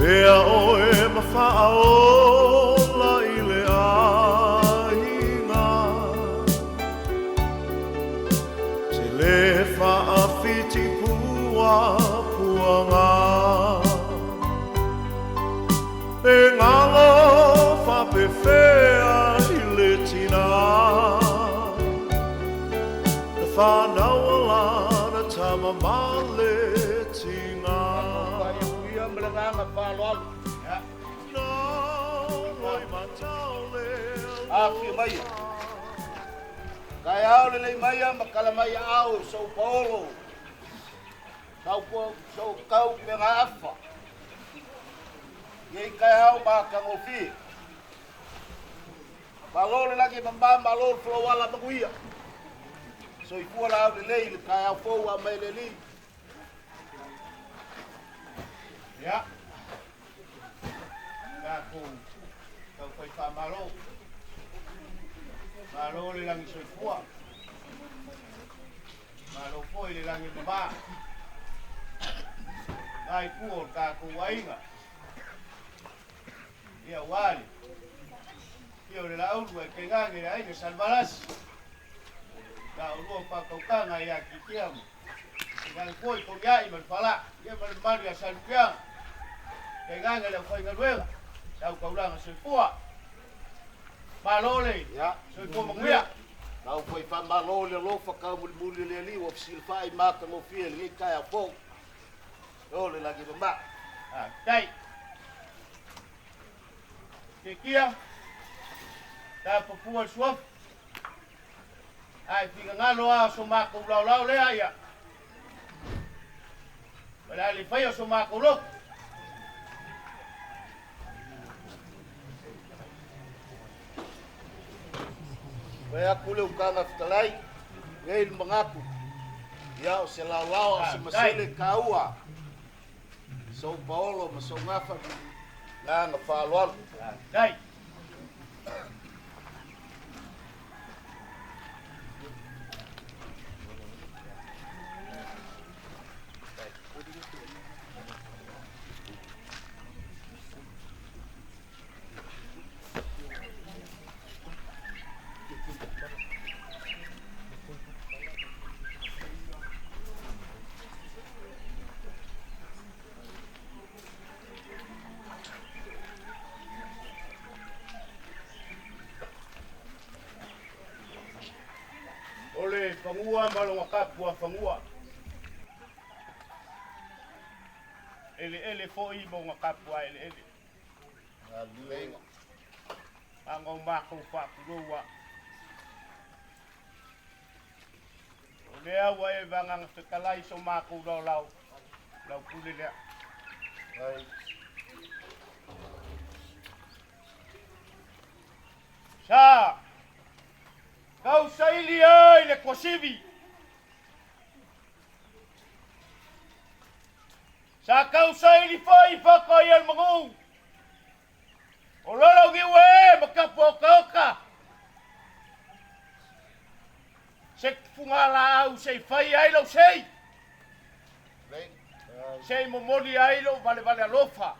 Ea oe ma faaola I le ainga Te le faafiti pua puanga E ngalo whapewhea I le tina Na whanauala na tamamale tinga Melanganga Faaaloaloga. Aki mai. Taeao le mai makala mai au Sao Paulo. Kau penga afa. Yei Taeao ba kangofi. Balole lagi mamba balole flowala maguia. So ifua la le le Taeao fo a mai le li. Ya. Kau fai whamalo. Malo le langi soifua. Malo foi le langi mama. Ngai kuo kako wainga. Ia wali. Ia le laulu e kengange le aine salvarasi. La ulua whakaukanga ia ki tiamu. Ngai koi kongiai man whala. Ia man mari a salpianga. Kaya nga lang ko'y ngalwela. Tau kaulanga soifua. Malole. Ya. Soifua manguya. Tau ko'y pamalole lo whakamuli le li wa silfai maka mo fia li kaya po. Lole lagi bamba. Ah, tai. Kekia. Ta papua suaf. Ai tinga ngalo a so maka ulau le aya. Wala li fai so maka ulau. Kaya aku le ukanga fitalai, ngai mangaku. Ya o se laulau se masele kaua. Sao Paulo ma so ngafa na Faaaloaloga. Dai. Ole fangua malonga kapua fangua. Ele foi bonga kapua ele. Lenga. Ango mako fapuroa. Ole awa e vanga tekalai so mako lau pule le. Ai. Sa kau saili ai le kosivi. Sa kau saili foi whakai al mangu. O lolo giwe makapoka. Se fungala au se fai ai lo sei. Sei momoli ai lo vale alofa.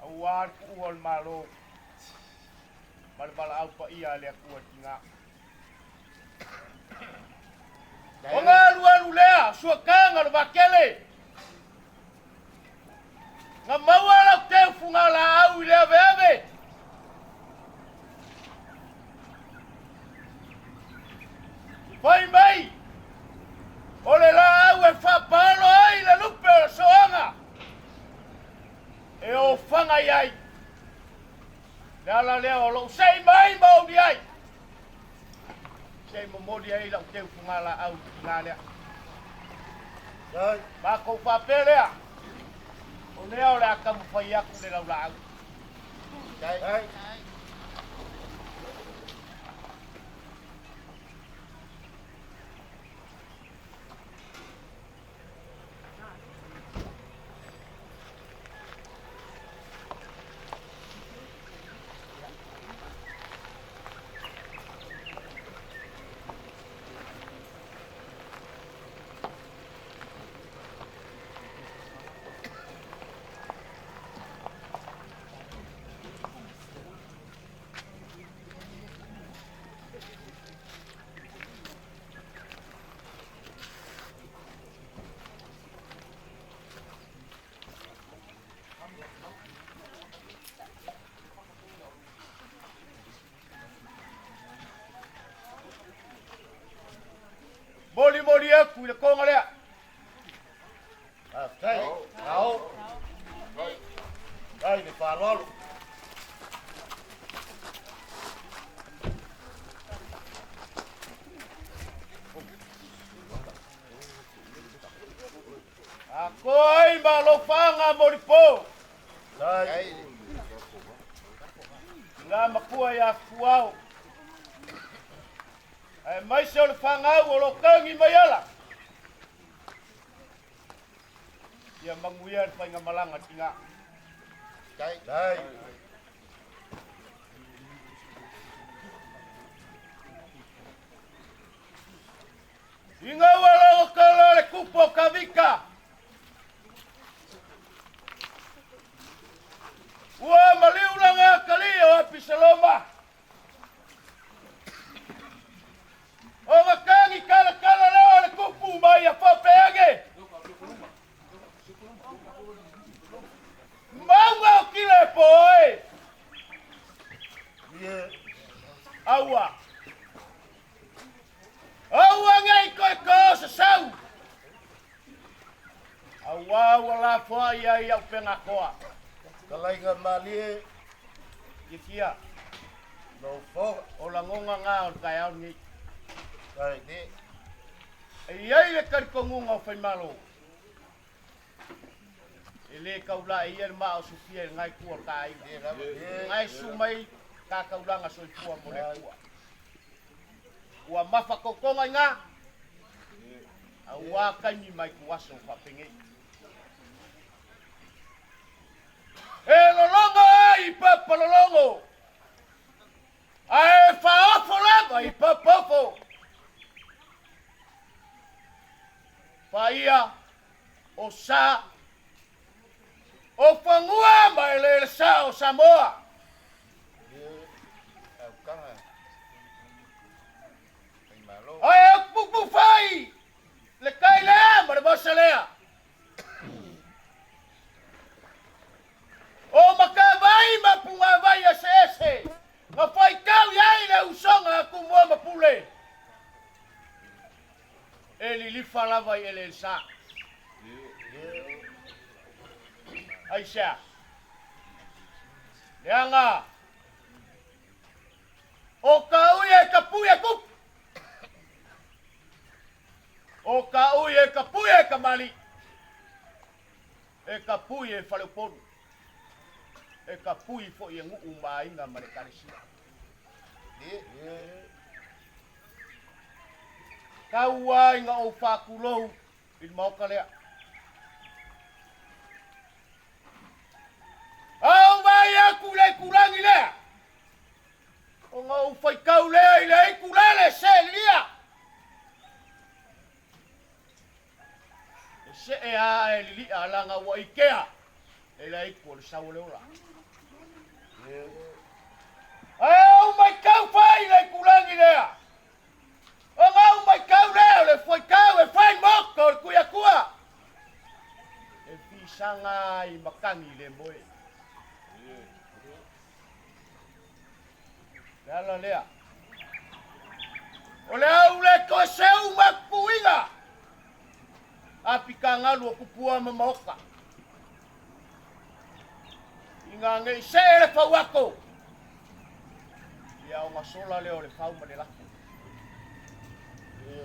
Awar ku ol malo. Malbala au pa ia le aku tinga. O ngalu lea suakanga lo bakele. Nga mawala te fungala au le veve. Pai mai. Ole la au e fa palo ai le lupe o soanga. E o fanga iai. Dala leo lo sei mai mau di ai. Sei mo di ai la te fungala au ngale. Dai, ba ko fa pelea. O leo la ka mo fai aku le la. Dai. Moli aku le konga lea. Tai. Taeao. Tai le Faaaloaloga. Ako ay malofanga molipo. Tai. Nga makua ya fuau. Ai mai se o le whangau o lo kaungi mai ala. Ia manguia le whainga malanga tinga. Tai. Inga wala o kala le kupo kavika. Ua maliulanga kalia o apisaloma. O makangi kala leo le kupu mai a whapeage. Maunga o kile poe. Aua. Aua ngai koe ko sa sau. Aua wala fua ia ia upenga koa. Kalaiga malie. Ikia. No fo o la ngonga nga o Taeao ni. Ai ni. Ai le karikongunga o whaimalo. Ele kaula ia ma o sufia ngai kua kai. Ngai sumai ka kaulanga soi kua mo le kua. Ua mafa kokonga nga. Aua kaini mai kuaso whapenge. E lolongo ai papa lolongo. Ai faofo lava i papofo. Faia o sa o fangua mai le sa o Samoa. Ai pupu fai le kai lea ma le bosalea. O makavai ma punga vai a sese. Ma fai kau iai le usonga ku mua mapule. Eli lifa lava i ele sa. Aisha. Leanga. O ka uye kapuye kup. O ka uye kapuye kamali. E kapuye faleponu. E kapui fo i ngu umai nga marekarisi. Kaua inga o whakulou i mauka lea. Au mai aku le kurangi lea. O nga o whaikau lea i le kulele se lia. E se e a e li a langa wa ikea. E la iku o le sau leola. Au mai kau fai le kurangi lea. O ngau mai kau leo le foi kau e fai moko le kuia kua. E fisanga i makangi le moe. Lea lea. O le au le koe seu makuinga. Api ka ngalu o kupua mamoka. Inga ngai se le fawako. Ia o ngasola leo le fau ma le lako.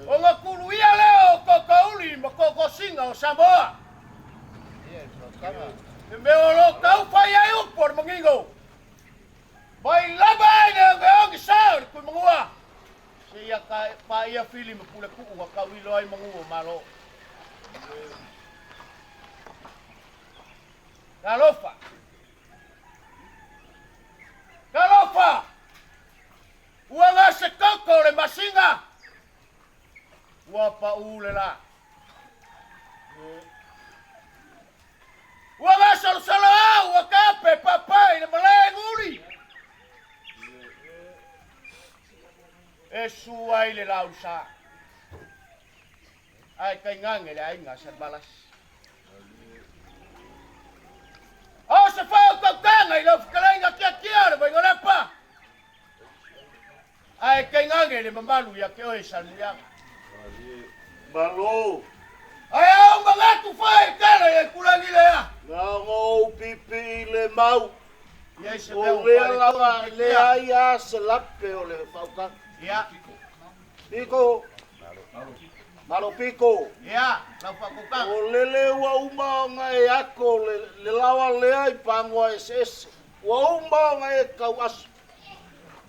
O nga kuluia leo kokouli ma kokosinga o Samoa. E me o lo kau fai ai upo le mangingo. Mai lava ai le onge sao le kui mangua. Se ia ka pa ia fili ma pule kuku wa kau ilo ai mangua malo. Galofa. Galofa. Uanga se koko le masinga. Wapa ulela. Uanga solo au wakape papai le malai nguri. Esu ai le lausa. Ai kai ngange le ai ngasa balas. O se fa ko kanga i lo fkalenga kia le vai ngolepa. Ai kai ngange le mamalu ya ke o salia. Malo. Ayaw mga tufay kala ya kulang ila. Ngao pipi le mau. Yes, O lea lawa lea ia se lape o le whaukanga. Ya, Piko. Malo piko. ya, lau whakukang. O lele ua uma ngai ako le lawa lea I pangoa SS. Ua uma ngai kau asu.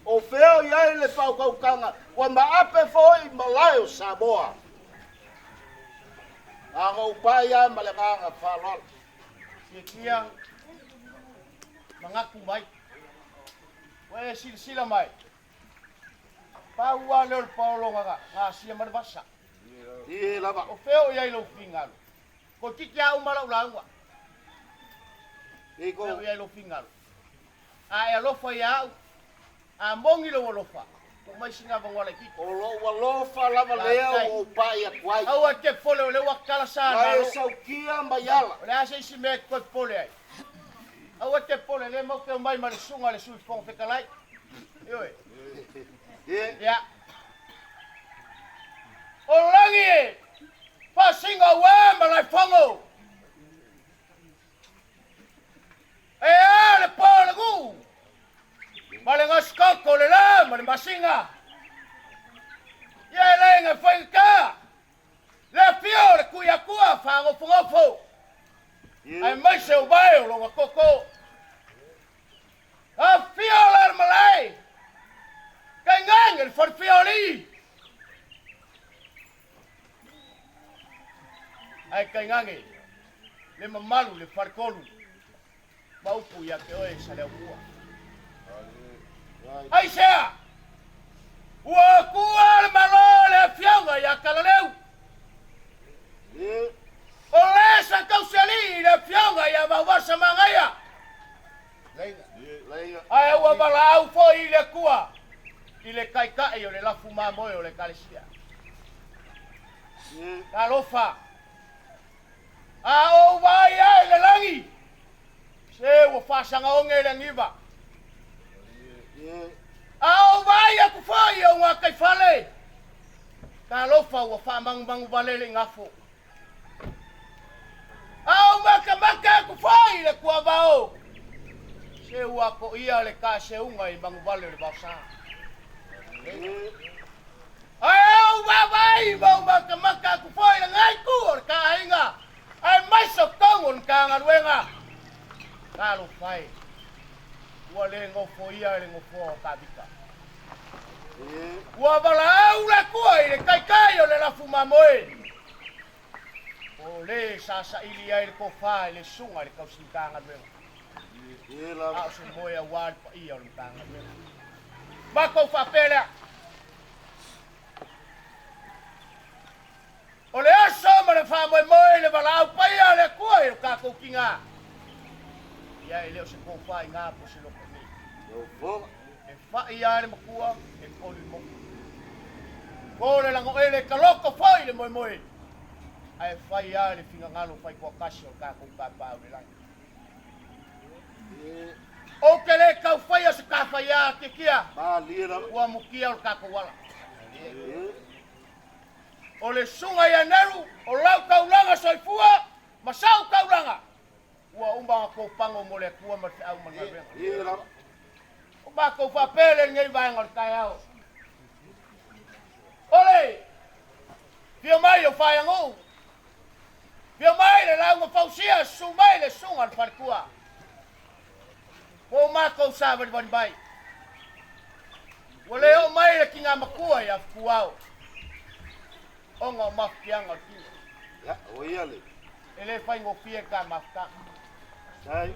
O feo iai le whaukaukanga. Ua maape foi malayo Samoa. Anga upai ia malenganga Faaaloaloga. Kia mengaku baik. Wah sila mai. Paua lor Paulo ngasia berbasa. Iya lama. O feo ia lo fingal. Ko tikia umala ulangwa. Iko. Feo ia lo fingal. A lo fa ia. A mongi lo fa. Ko mai singa bangwala ki. O lo fa lama lea o upai akwai. Awa te pole le wakala sa. Ai saukia mayala. Le asa isi me ko pole ai. Awa te pole le mo ke mai mari sunga le sui fong fe kalai. Yoi. Ya. Orangi. Pasinga wa malai fongo. Le pole gu. Malenga skako le la mari masinga. Ya lenga faika. Le fio le kuya kua fango fongofo. Ai mai se o baio longa koko. A fio le malai. Kangang el for fioli. Ai kangangi. Le mamalu le farkolu. Baupu ya ke oe sa le ua. Ai sea. Ua kua le malo le fionga ya kalaleu. O lesa kauseli le fionga ya mawasa mangaya. Ai ua balau fo i le kua. I le kaikai o le lafu mamoe o le kalesia. Ka lofa. A o vai ai le langi. Se ua fasanga onge le ngiva. A o vai a kufai o ngā kai fale. Ka lofa ua whamangu vale le ngafo. A o maka kufai le kua vao. Se ua ko ia le ka se unga I mangu vale le bausa. Ai o vai maka kufai le ngai ku o ka inga. Ai mai so tongon ka ngaruenga. Ka lo fai. Ua le ngofo ia le ngofo ka bika. Ua bala au le kua I le kaikai o le lafu mamoe. O le sasa ili ai le kofa le sunga le kausinka ngaruenga. A se moe a wad pa ia o le ka ngaruenga. Mako fa pele. O le aso ma le wha moe le bala au pa ia le kua I le ka koukinga. Ia I leo se kofa I ngā po se loko ni. E wha ia le makua e koli mo. Ko le lango e le kaloko fai le moe. Ai wha ia le finga ngalo fai kua kasi o ka kouka pao le langi. O ke le kau whai a se ka whai a ke kia. Ua mukia o ka kawala. O le sunga ia neru, o lau kaulanga soifua, masau kaulanga. Ua umbanga ko pango mo le kua ma te au mangawenga. O bako whapele ngai vaenga o Taeao. Ole! Pio mai o whaengu. Pio mai le launga fausia, su mai le sunga le wharkua. Ko mako sawa ni bai. Wale o mai le kinga makua ia kuao. Onga mafianga ki. Ya, o ia le. Ele fai ngofie ka mafka. Sai.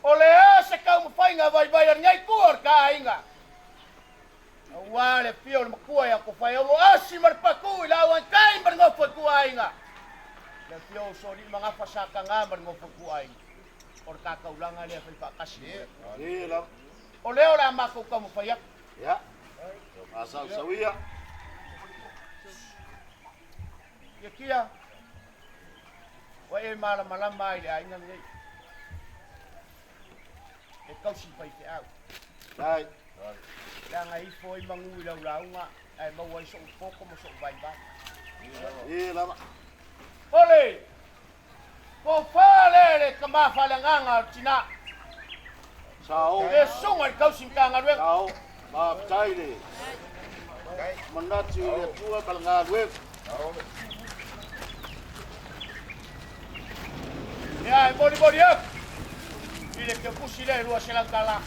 Ole se ka mo fai nga vai vai ngai kuor ka inga. Wale fio le makua ia ko fai o asi mar paku la wan kai mar ngofo ku inga. Le fio so di mga fasaka nga mar ngofo ku inga. Or ka kaulanga le fai pa kasi. La. Ole ora mako ka mo fai. Ya. Asal sawia. Kia. Wa e mala mai le ainga ngai. E kausi pai te au. Sai. La ngai foi mangu I lau launga ai mau ai so poko mo so vai vai. E lava. Ole. Ko fale ka ma fale nganga tina. Sao. E sunga kau singkanga we. Sao. Ma tai le. Manati le tua balanga we. Ya, body up. Ile ke pusile luas selang kala.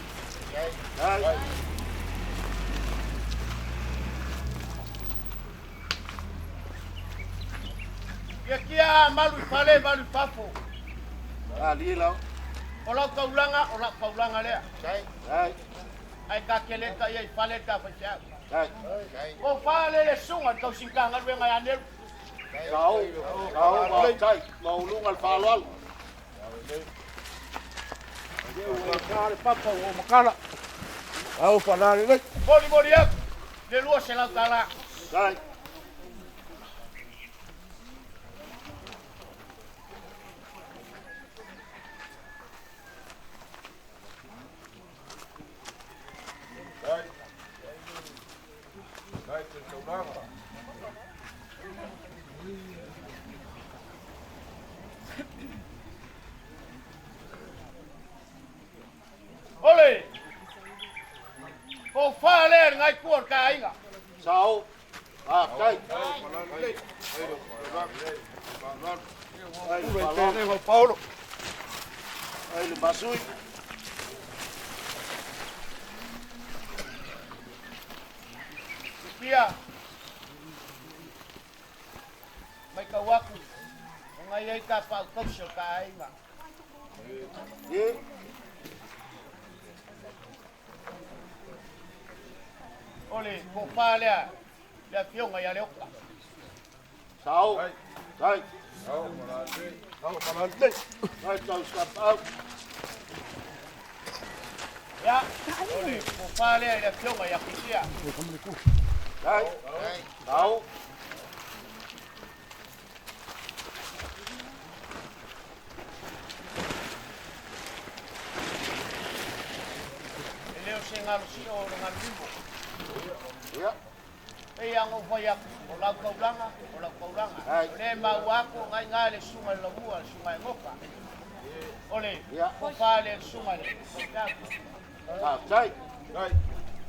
Ai. Ya kia malu pale malu papo. Ali la. Ola kaulanga le. Ai. Ai ka kele ka ye pale ka fa. Ai. Ko pale le sunga kau singkanga we ngai ane. Sao. Sao ma tai. Mau lungal Faaaloaloga. Kare papa o makala. Au panari le. Body up. Le luas selang kala. Ai. Ole. Ko fale ngai kuor ka inga. Sao. Ah, tai. Ai, Paulo. Ai, le basui. Kia. Mai ka waku. Ngai ai ka pa kau sio ka inga. E. Ole, ko fale le fionga ya le oka. Sao. Tai. Ai, tau stap out. Ya. Ole, ko fale le fionga ya kisia. Tai. Sao. Leo se ngalo si o ngal limbo. Ya. E yang o foi o lau kaulanga. Ai. Le mau ako ngai ngai le sunga le lavua, sunga ngoka. Ole, Ya. ko fale sunga le. Ah, tai.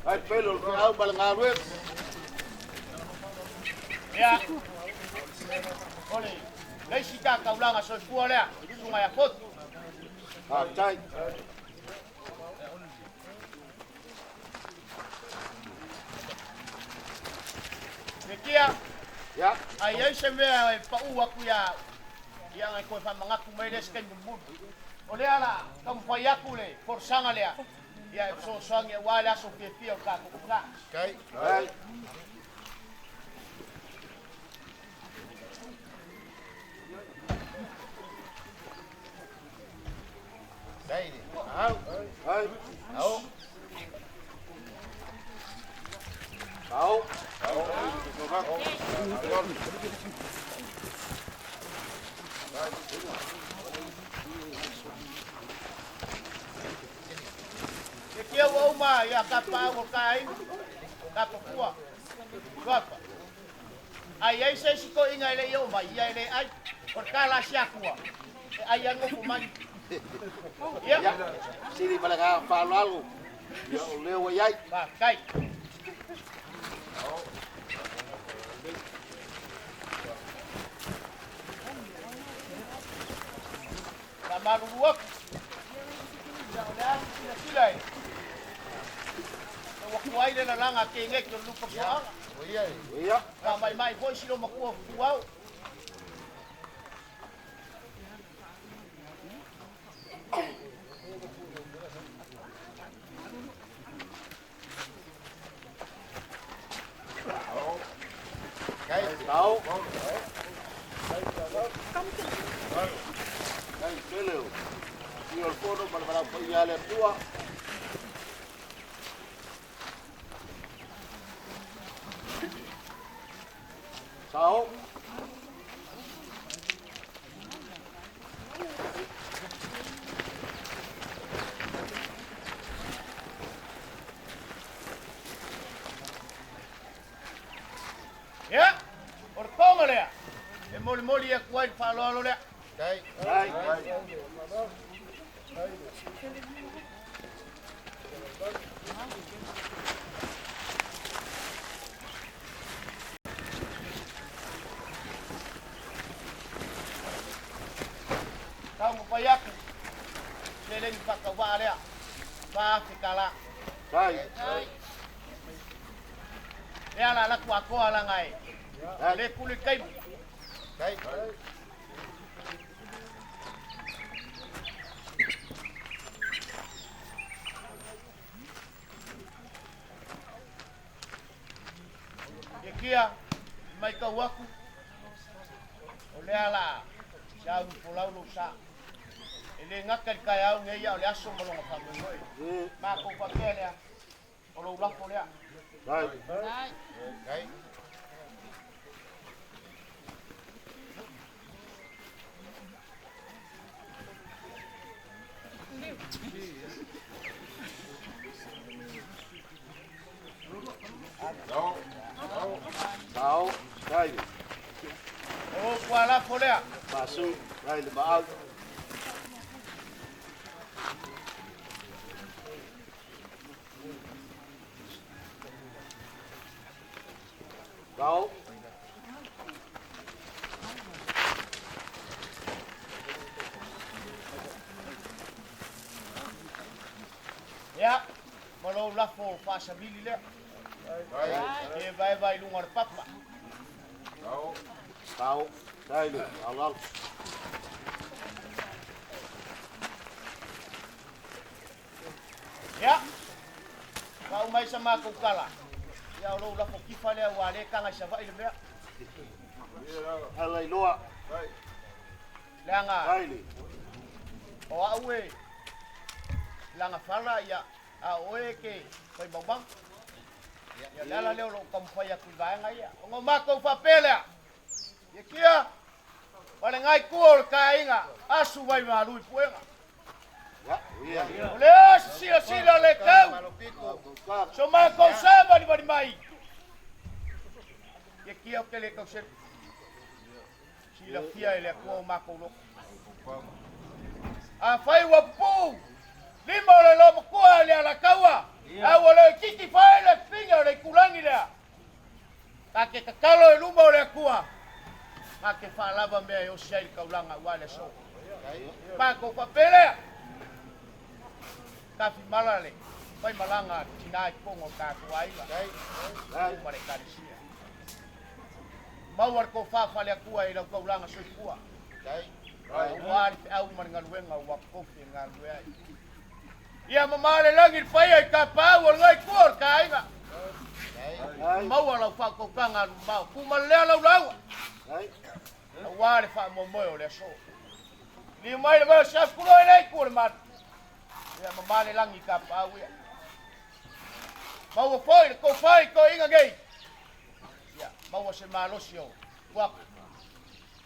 Ai, pelo ke au balanga we. Ya. Ole, le sika kaulanga so fuole, sunga ya kot. Ah, tai. Kia, Ya. ai se mea pa u aku ya. Yang ai ko fa mangaku mai des kan bumbun. Ole ala, kam fa yaku le, forsanga le. Ya so sange wala so ke pio ka ku ka. Ai. Ai. Dai. Au. Ai. Au. Sao. Kia wa uma ya kapa o kai. Kapa kuwa. Kapa. Ai se siko inga ile yo mai ia ile ai. Por kala sia kuwa. Ai ang mo mai. Ya. Sini balanga Faaaloaloga. Ya leo yai. Ba kai. Malu luak. Jangan sila. Waktu ai le langa ke ngek yo lupa soal. Ya. Ka mai foi silo makuo fuau. Cái đâu? Cái liều. Nhiều cô nó bằng phải nhà lên tua. Sao? Ya, por tómale. wai Faaaloaloga lea. Kai. Kau mo pai aku. Seleng pakawaa lea. Paafikala. Kai. Lea la laku akoa la ngai. Le kuli kaimu. Kai. Kia mai kau aku. O lea la. Siau pulau lusa. Ele ngakal kai au ngai au le aso molonga whamengoi. Mako whakea lea. O lo ulafo lea. Kai. Kai. Taeao. Kai. O kua lafo lea. Pasu. Kai le maau. Taeao. Ya. Malo lafo pasabili lea. E vai lungar papa. Taeao. Kai le alal. Ya. Kau mai sama kau kala. Ya lo lafo kifa lea wale kanga sava ile lea. Alai loa. Langa. Kai le. O aue. Langa fala ya. A oe ke pai babang. Ya lala leo lo kampaya kuvaanga ya. Ngo mako papela. Ya kia. Wale ngai kuol kainga. Asu vai malui puenga. Ya. Ole sila le kau. So mako samba di bari mai. Ya kia ke le kau sen. Sila fia ele ko mako lo. A fai wapu. Lima ole lo kua le ala kaua. A ole kiki fai le pinga ole kulangi le. Kake kakalo e luma ole kua. Kake fa lava mea yo sei kaulanga wale so. Mako papele. Kafi malale. Fai malanga tinai kongo ka kuaiga. Mare karisia. Mawar ko fa le kua ila kaulanga so kua. Wari au mangaluenga wa kofi ngaluai. Ia mamale langi fai ka pa wal ngai kuor kainga. Mau ala fa ko kanga mau kumalela lau. Wari fa momoyo le so. Ni mai le ba sa kulo ile kuor mat. Ia mamale langi ka pa wi. Mau foi ko inga gei. Ia mau se malosio. Wa.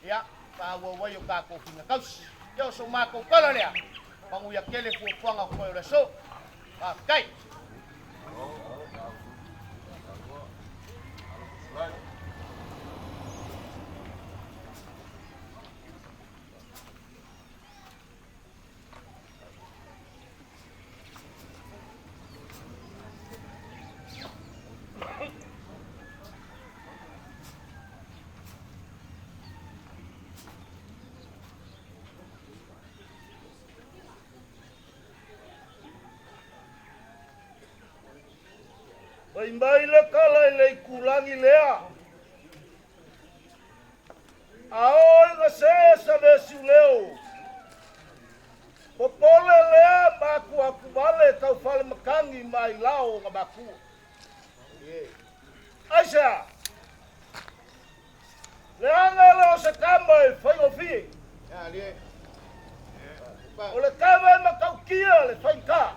Ia pa wo yo ka ko finga kaus. Yo so mako kala le. Pangu ya kele fu kwanga ko le so. Pa kai. Mai le kala le kulangi lea. Aoi nga sa le siuleo. Popole lea baku aku vale tau fale makangi mai lao nga baku. Aisa. Leanga leo sa kamai fai ofi. Ya le. O le kamai makau kia le fai ka.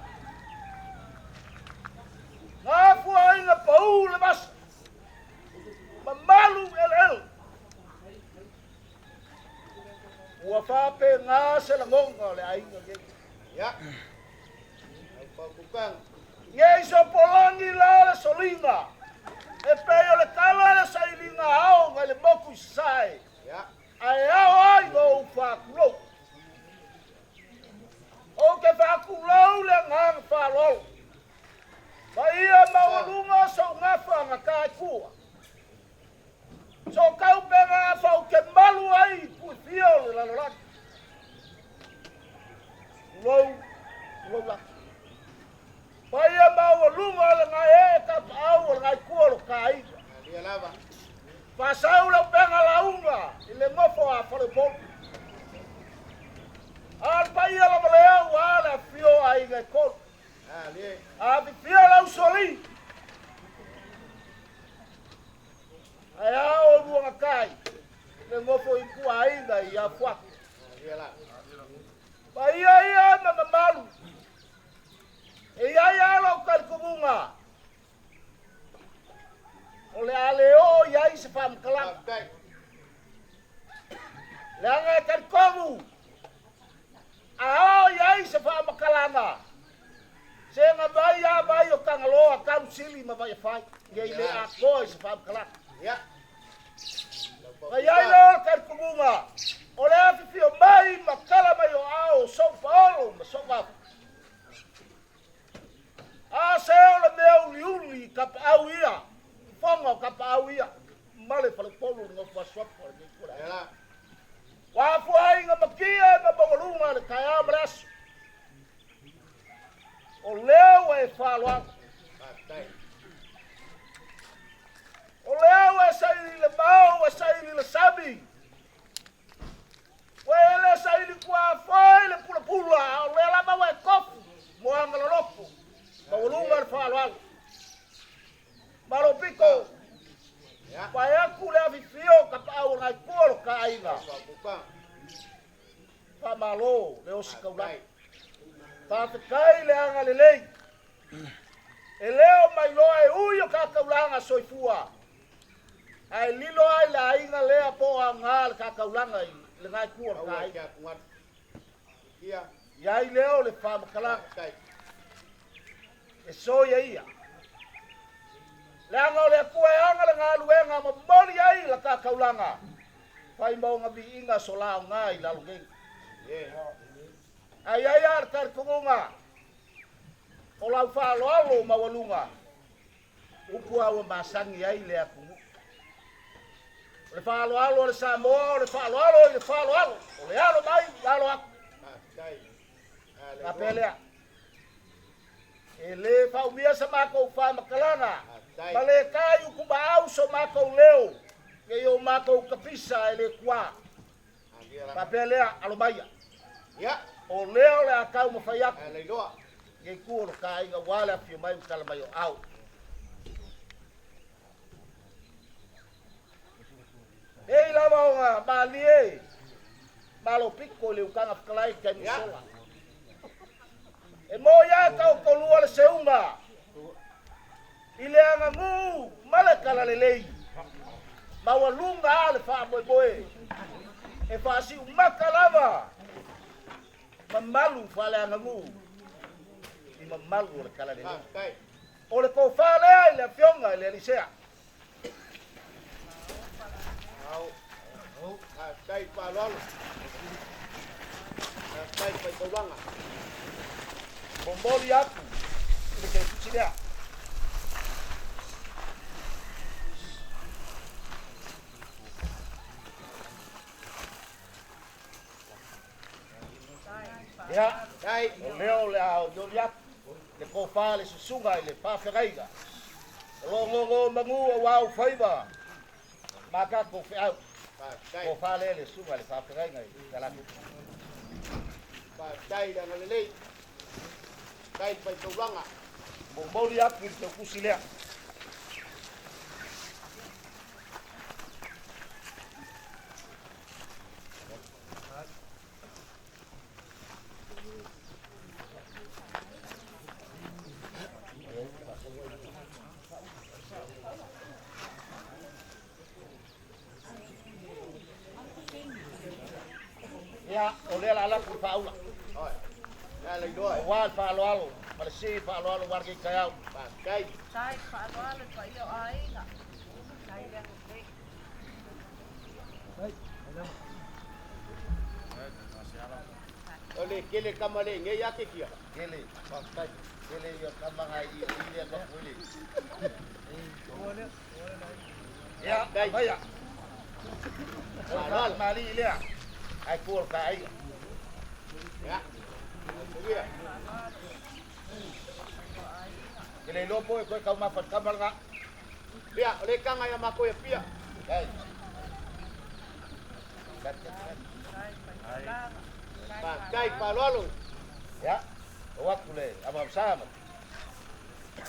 Ngafu ainga pau le mas. Mamalu el. Ua whape ngā se la ngonga le ainga ke. Ya. Pa kukang. Ngai so polangi la le solinga. E peo le kala le sailinga ao ngai le moku sai. Ya. ai ao ai no whakulo. O ke whakulo le ngang whalolo. Ma ia maulunga so ngawhanga kai kua. So kau penga whau ke malu ai pui fio le lalolaki. Lou la. Ma ia maulunga le ngai e ka pao le ngai kua lo kai. Dia lava. Pasau la penga launga, ile ngofo a whalepolu. Al paia la malea wala fio ai ngai kolu. Lie. A fio la usoli. Ai ao ruanga kai. Le ngofo i kua ai ngai a fuak. Dia la. Paia mamalu. E ia lo kalkumunga. Ole aleo ia se fam kalang. Kai. Langa kalkumu. Ao ia se fam kalanga. Senga vai o kangaloa kausili ma vai fai. Ngai le a ko se fam kalang. Ya. Ai lo kalkumunga. Ole a fio mai makala mai o ao so paulo ma so va. A se ole meu liuli kap au ia. Fonga kapa au ia. Male pale polo ngo fa swap por ni kura. Ya. Wa fu ai nga makia ma bongolunga le kaya bras. O leo e falwa. Kai. O leo e sai le mau e sai le sabi. Wele sai le kwa foi le pula pula. O le la ma e kofu. Mo angalo lopo. Bongolunga le falwa. Malo pico. Ya. Pai aku le avifio kapa au ngai kolo ka ainga. Buka. Pa malo le osikaula. Pa te kai le anga le lei. E leo mai loa e uio ka kaulanga soifua. Ai lilo ai la ainga lea po a ngal ka kaulanga i le ngai kolo ka ai. Ia. Iai leo le pa makala. Kai. E so ia. Langa o le kua e anga le ngā luenga ma mori ai la ka kaulanga. Pai mau ngā vi inga so lao ngā i lalo gengi. Ai ar kar kungunga. O lau Faaaloalo ma walunga. Upu au masangi ai le akungu. O le Faaaloalo le Samoa, o le Faaaloalo. O le alo mai, alo aku. Kai. Ka pelea. E le faumia sa mako fa makalanga. Ma le kai uku baau so mako leo. Ke yo mako kapisa ele kwa. Pa pelea alo maya. Ya. O leo le akau mafaiak. Le loa. Ke ku o kai nga wala fi mai kala mai au. Ei lava nga malie. Malo piko le ukanga kalai kai misola. E mo ya ka ko lua le seunga. Ile anga ngu male kala le lei. Ma walunga le fa boy. E fa si umakalava. Mamalu fa le anga ngu. I mamalu le kala le lei. Kai. O le ko fa le le fionga le lisea. Au. Kai Faaaloalo. Kai pa tolanga. Bomboli aku. Ile ke kuchidea. Ya, Kai. leo le au yoliak. Le ko fa le susunga le fa feraiga. Longo mangu wa faiba. Maka ko fe au. Kai. Ko fa le sunga le fa feraiga kala. Kai dan lelei. Kai pa tolanga. Bomboli aku ke kusilea. Ya, oleh ala ku faula. Oi. Ya le loa. Wal Faaaloalo, malesi Faaaloalo warga Taeao. Kai. Sai Faaaloalo pa iyo ai nga. Sai ya. Ole kele kamale nge yake kia. Kele, pakai. Kele yo kamanga ile bakuli. Ya, baya. Mal mali ile. Ai kuol kai. Ya. Kuya. Kele lopo ko kau mapat kamal nga. Pia, ole kanga ya mako ya pia. Kai. Pakai Faaaloalo. Ya. Waktu le, abang sama.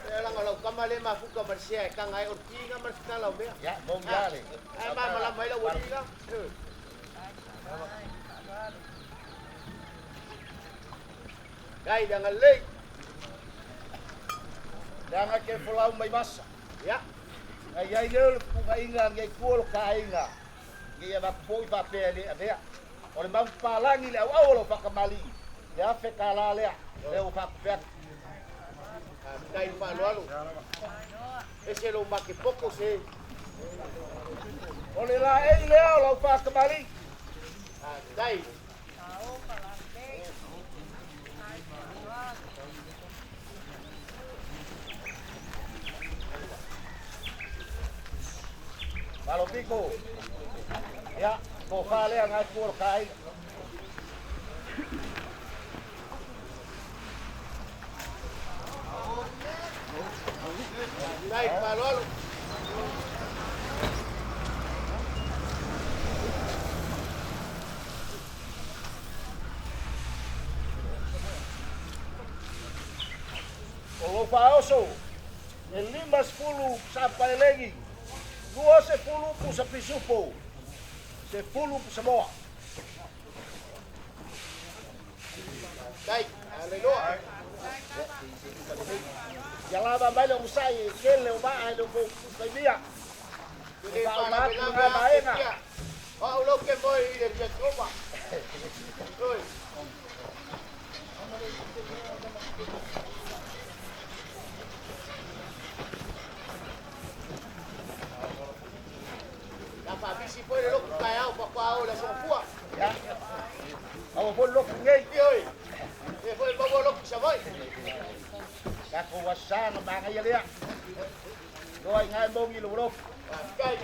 Lang kalau kamale mafuka marsia kanga ay ortinga marskala be. Ya, bom jale. Ay malam may lawali lang. Kai jangan late. Jangan ke pulau mai masa. Ya. Ai ai le ku inga ngai kuol kainga. Ngai ba poi ba pele ave. Ore bang palangi le au lo pakamali. Ya fe kala le. Le o pak pet. Kai Faaaloalo. Ese lo make poco se. Ole la ei le lo pakamali. Kai. Kalau piko. Ya, ko fale ngai kuol kai. Kai Faaaloalo. O paoso. El 50 sampai lagi. 20 pu sa pisupo. 10 pu sa moa. Kai, aleluya. Jalaba baile usai kele uba alo ko kaibia. Ini Ba para ma bilang ku ba baena. Oh, lo que voy de Petrova. Oi. Dapat bisi pun lo Taeao Taeao la sofua. Ya. Awo pun lok ngai. Oi. E foi bobo lo que se vai. Ka ko wasa na ba ngai ya. Doi ngai bom ni lo. Kai.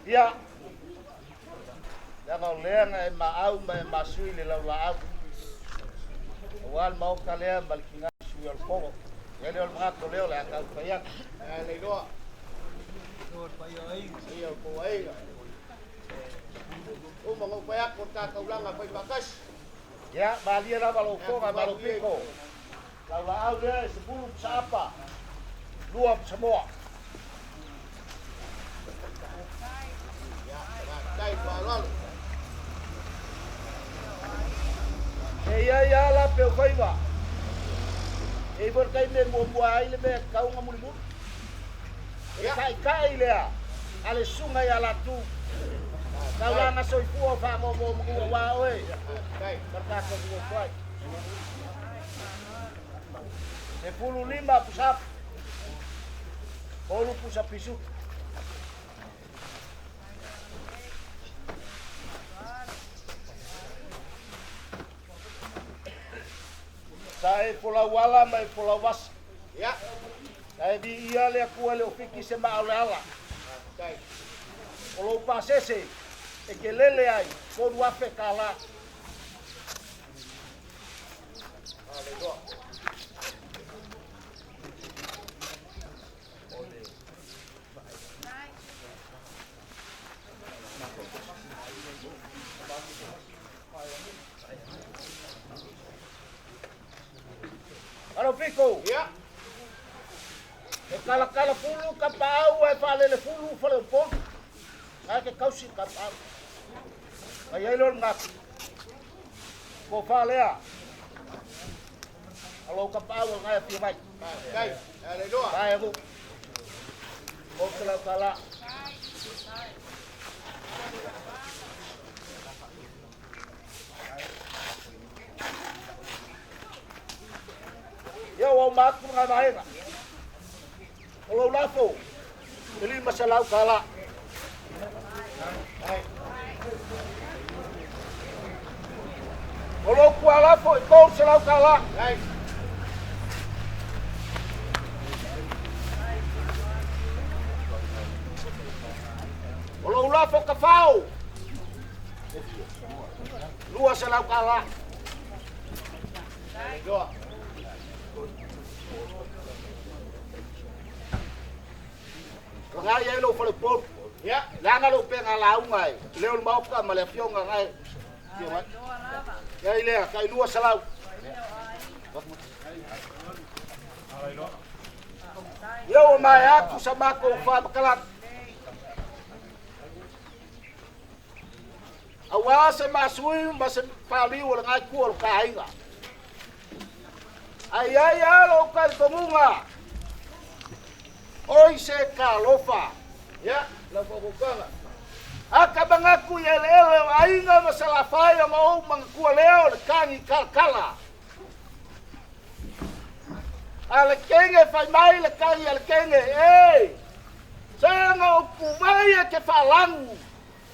Ya. Ya kau leang ai ma au ma masui le lau la au. Wal mau kalian balkinga sui al pogo. Ya le ma ko leo la ka payak. Aleluya. Iya ko ai. Mga payak ko kakaulang ako'y bakas. Ya, balia la balo ko ga balo piko. Lau la au le 10 sa apa. 2 sa moa. Kai Faaaloalo. Ya la pe koi ba. E por kai me mo ai le be ka un amuli mu. Ya kai le a. Ale sunga ya la tu. Kau la na soi fu fa mo wa oi. Kai. Karena ko mo fai. Se pulu lima pusap. Polu pusap pisu. Sai pulau wala mai pulau was. Ya. Sai di ia le ku le ofiki se ma ala. Kai. Pulau pasese e ke lele ai ko wa fe kala. Aleluya. Ano piko? Ya. E kala fulu ka pau e falele fulu fale pon. Ai ke kausi ka pau. Ai ai lor ngak. Ko falea. Alo ka pau ngai pi mai. Kai, ale doa. Kai aku. Ko kala. Yo o mak nga mahenga. Olo lafo. Ili masalau kala. Olo kuala lafo iko salau kala. Olo lafo kafau. Lua salau kala. Doa. Ngai ai lo fale pop. Ya. Langa lo pe ngala ungai. Leo mau ka male fionga ngai. Ya ile kai lua salau. Yo mai aku sama ko fa bakalat. Awase masui mas pali wala ngai ku kai nga. Ai alo ka TUMUA. Oi se kalofa. Ya, la fokokanga. Aka bangaku ele ainga masalah faya mau mangku leo kangi kala. Ale kenge fai mai le kangi ale kenge. Sanga kumaya ke falangu.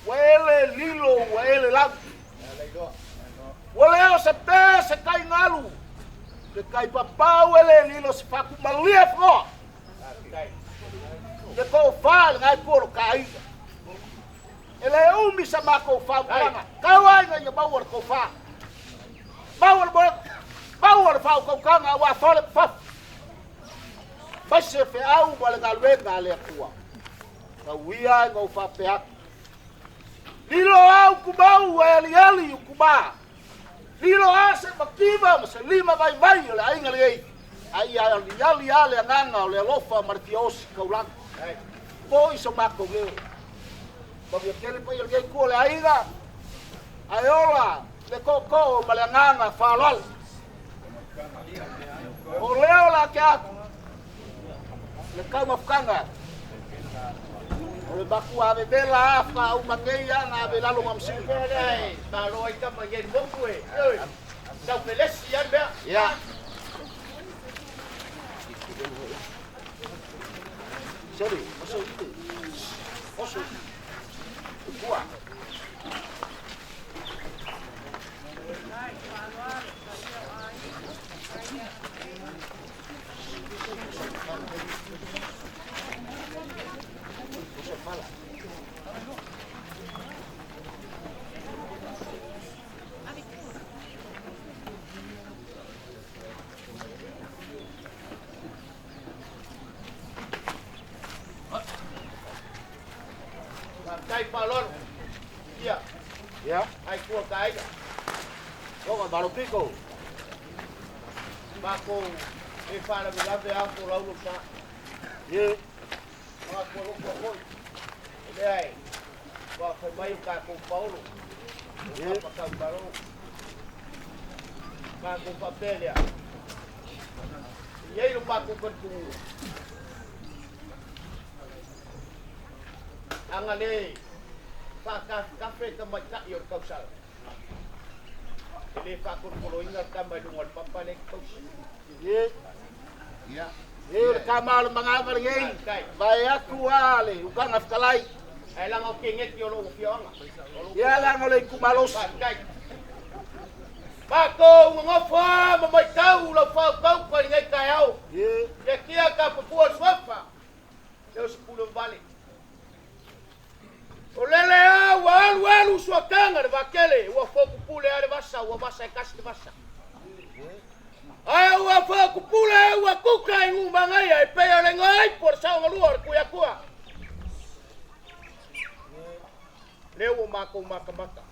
Wele lilo wele lag. Ale doa. Wale se pe se kai ngalu. Ke kai papa wele lilo se faku malief no. Kai. Ke ko fal ngai por kai. Ele umi sama ko fa banga. Kawai nga bawar ko fa. Bawar fa ko kanga wa fole fa. Basi fe au wala galwe gale kwa. Ka wia ngo fa pe ak. Lilo au kubau ali kuba. Lilo ase makiva mas lima vai le ainga le. Ai ali nganga le lofa martios kaulang. Poi sama ko ge. Bagi kele pa yo ge ko le aiga. Ayola le koko malanganga falal. O leo la kia. Le kama fkanga. O baku ave bela afa u mangeia na ave lalo mamsi. Dai, malo ita magen bokwe. Sa pelesi ya be. Ya. Sorry, Oso. Kuat. Kai palon. Ya. Ya. Ai kuo kai. Kau baru piko. Bako e fala me lave a ko laulo sa. Ye. Ma ko ko. Dai. Ba ko mai ka ko Paulo. Ye pa ka baro. Ka ko papelia. Ye lo pa ko tu. Angale. Pa kafe ka mai ka yo ka sa. Ele fa ko ingat tambah dungon papalek ko. Ye. Ya. Ye kamal mangabar ngei. Vai aku ale, ukang afkalai. Ai lang o kinget yo lo fiona. Ya lang oleh kumalos. Bako ngofa mamai tau lo fa kau ko ngai Taeao. Ye. Ya kia ka papua swafa. Yo 10 balik. Olele a walu swakanga de vakele wa foku pule ale vasa wa vasa kasi vasa. Ai wa foku pule wa kuka ngumbanga ya pe ale ngai por sa ngaluar kuya kuya. Leo mako makamaka.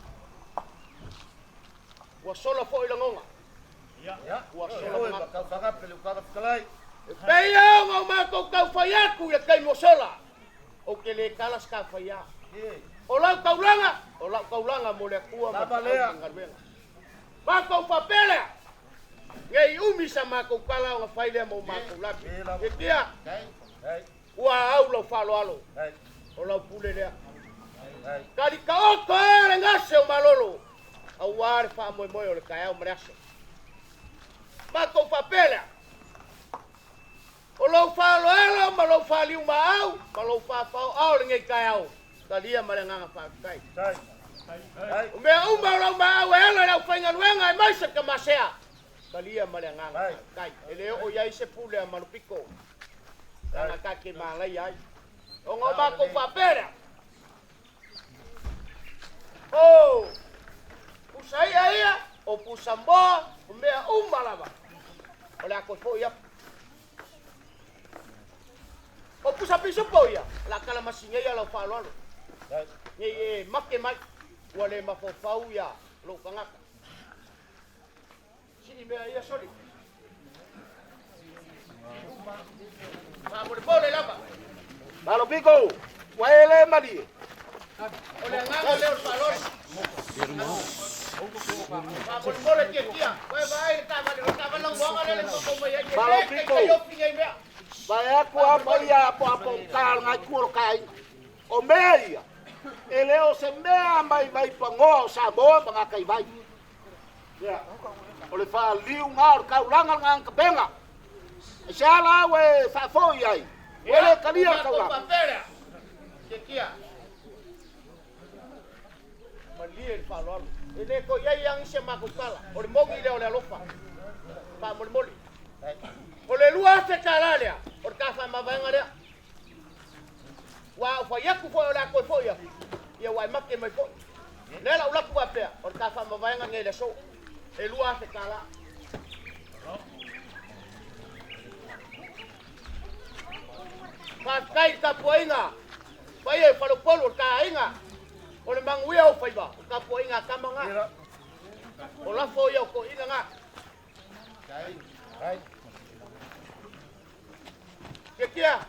Wa sola fo ilangonga. Ya. Wa Sola sola bakal fagap pelu kagap kalai. Pea ngau mātou kau whai aku ia kei mosola. O ke le kalas ka whai a. O lau kaulanga mo le kua ma lea. Mātou whapele. Ngei umi sa mātou kala o ngā whai lea mo mātou lapi. E kia. Ua au lau Faaaloalo. O lau pule lea. Kari ka oko e le ngase o malolo. Au wāre wha moe moe o le Taeao mareaso. Mātou whapele. O lau Faaaloalo ma lau whaliu ma au. Ma lau whawhau au le ngei Taeao. Talia ma le nganga whakai. O mea uma o lau ma au e ala lau whainga nuenga e maisa ka masea. Talia ma le nganga whakai. E leo o iai se pule a malupiko. Nganga kake malai ai. O ngā mātou whapele. Oh, pusa ia o pusa mboa o mea umalawa. O le ako fo ia. O pusa piso po ia. La kala masinga ia lau Faaaloalo. Ye make mai. Ua le mafofau ia lo kangaka. Si mea ia soli. Mo le pole lava. Malo piko. Waele mali. Ole nganga leo Faaaloalo. Mo le TIATIA. Koe vai tava lang wanga le ko mai ai. Malo piko. Vai aku apa ia apa kal ngai kuo kai. O mea ia. E leo se mea mai pango sa boa banga kai vai. Ya. Ole fa liu ngar kaulanga ngang kapenga. Sala we fa foi ai. Ele kalia kaula. TIATIA. Malia el Faaaloalo. Ele ko ia yang se makukala. O le mogi le o le alofa. Pa moli. O le lua se kalalea. O ka fa mavanga lea. Wa fa yaku fo o la ko fo ia. Ia wa make mai fo. Le la ula ku wa pea. O ka fa mavanga ngai le so. E lua se kala. Kai ka poinga. Pai e falo polo ka inga. O le manguia o faiba. Ka poinga kamanga. O la fo ia ko inga nga. Kai. Kia.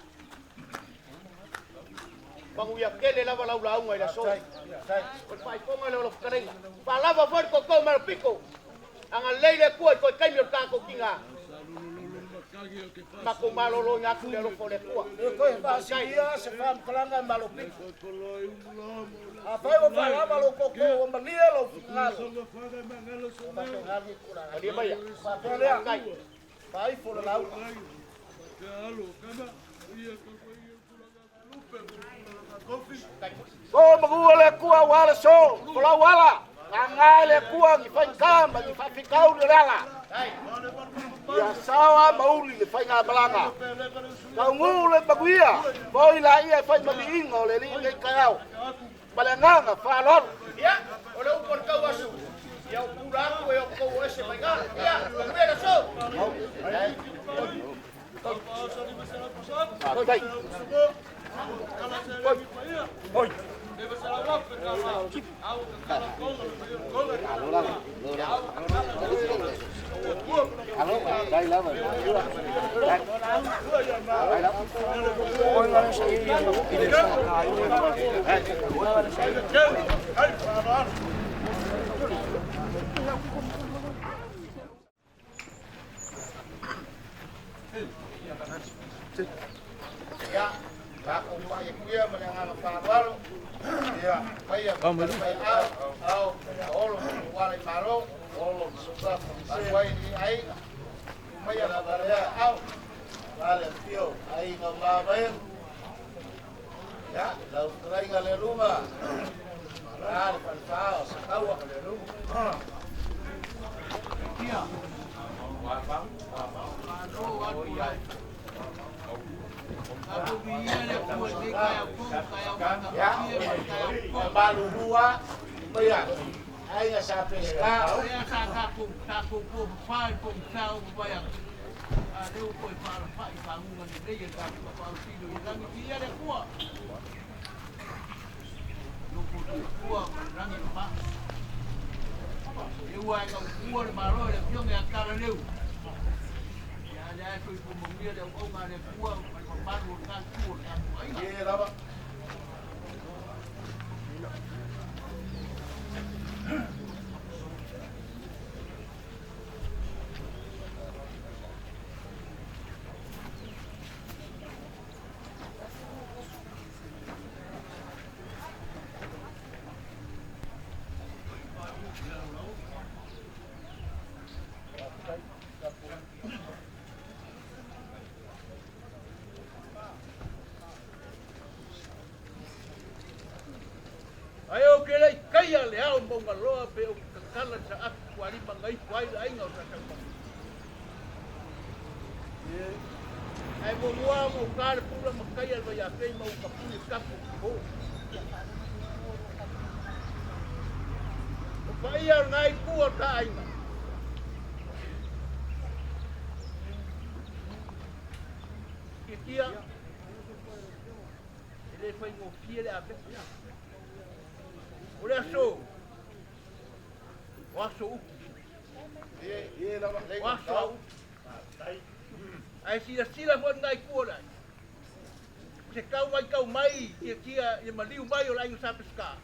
Manguia kele lava lau ngai la so. O pai ponga le o karenga. Pa lava for ko mal pico. Anga leile ko kai mi ka ko kinga. Mako malolo ngaku le lo fole kua. Ko e basi ia se fam kalanga malo piko. Apa o fala malo koko o malia lo ngalo. Ali baya. Pa pele kai. Pai fo le lau. Ko magua le kua wala so, kola wala. Ngai le kua ni fai kamba ni fai fikau le rala. Ya sawa mauli le fai ngabalanga. Kau ngule baguia, boi la ia fai malingo le ni Taeao. Balanganga Faaaloalo. Ya, ole upor kau asu. Ya pula ko e ko ese mai ga. Ya, mira so. Oi. Oi. Đây là mình. Đây đó. Ôi nó sẽ Ya, aku buat dia mendengar Faaaloalo. Ya, saya au, wala malo, suka buat ini ai. Maya ya, au. Vale, tío, ahí nos va a ver. Ya, la traiga le rumba. Vale, faltado, agua con el rumba. Tía. Ya, baru dua, maya. Ahí ya se ha pescado. Ye lava. Ai o ke lai kai ale au monga loa pe o kakala sa aku wali mangai kwai la inga o sa tau. Ai mo mua mo kare pula makai al vai a kei mau kapuni kapu ho. O pai ar ngai kua ka inga. Kia ele foi mo fie le a pe. Olha só. Waso uku. Ye lava. Waso. Ai sila fo ngai kua se kau mai kia e maliu mai o lai sa pesca.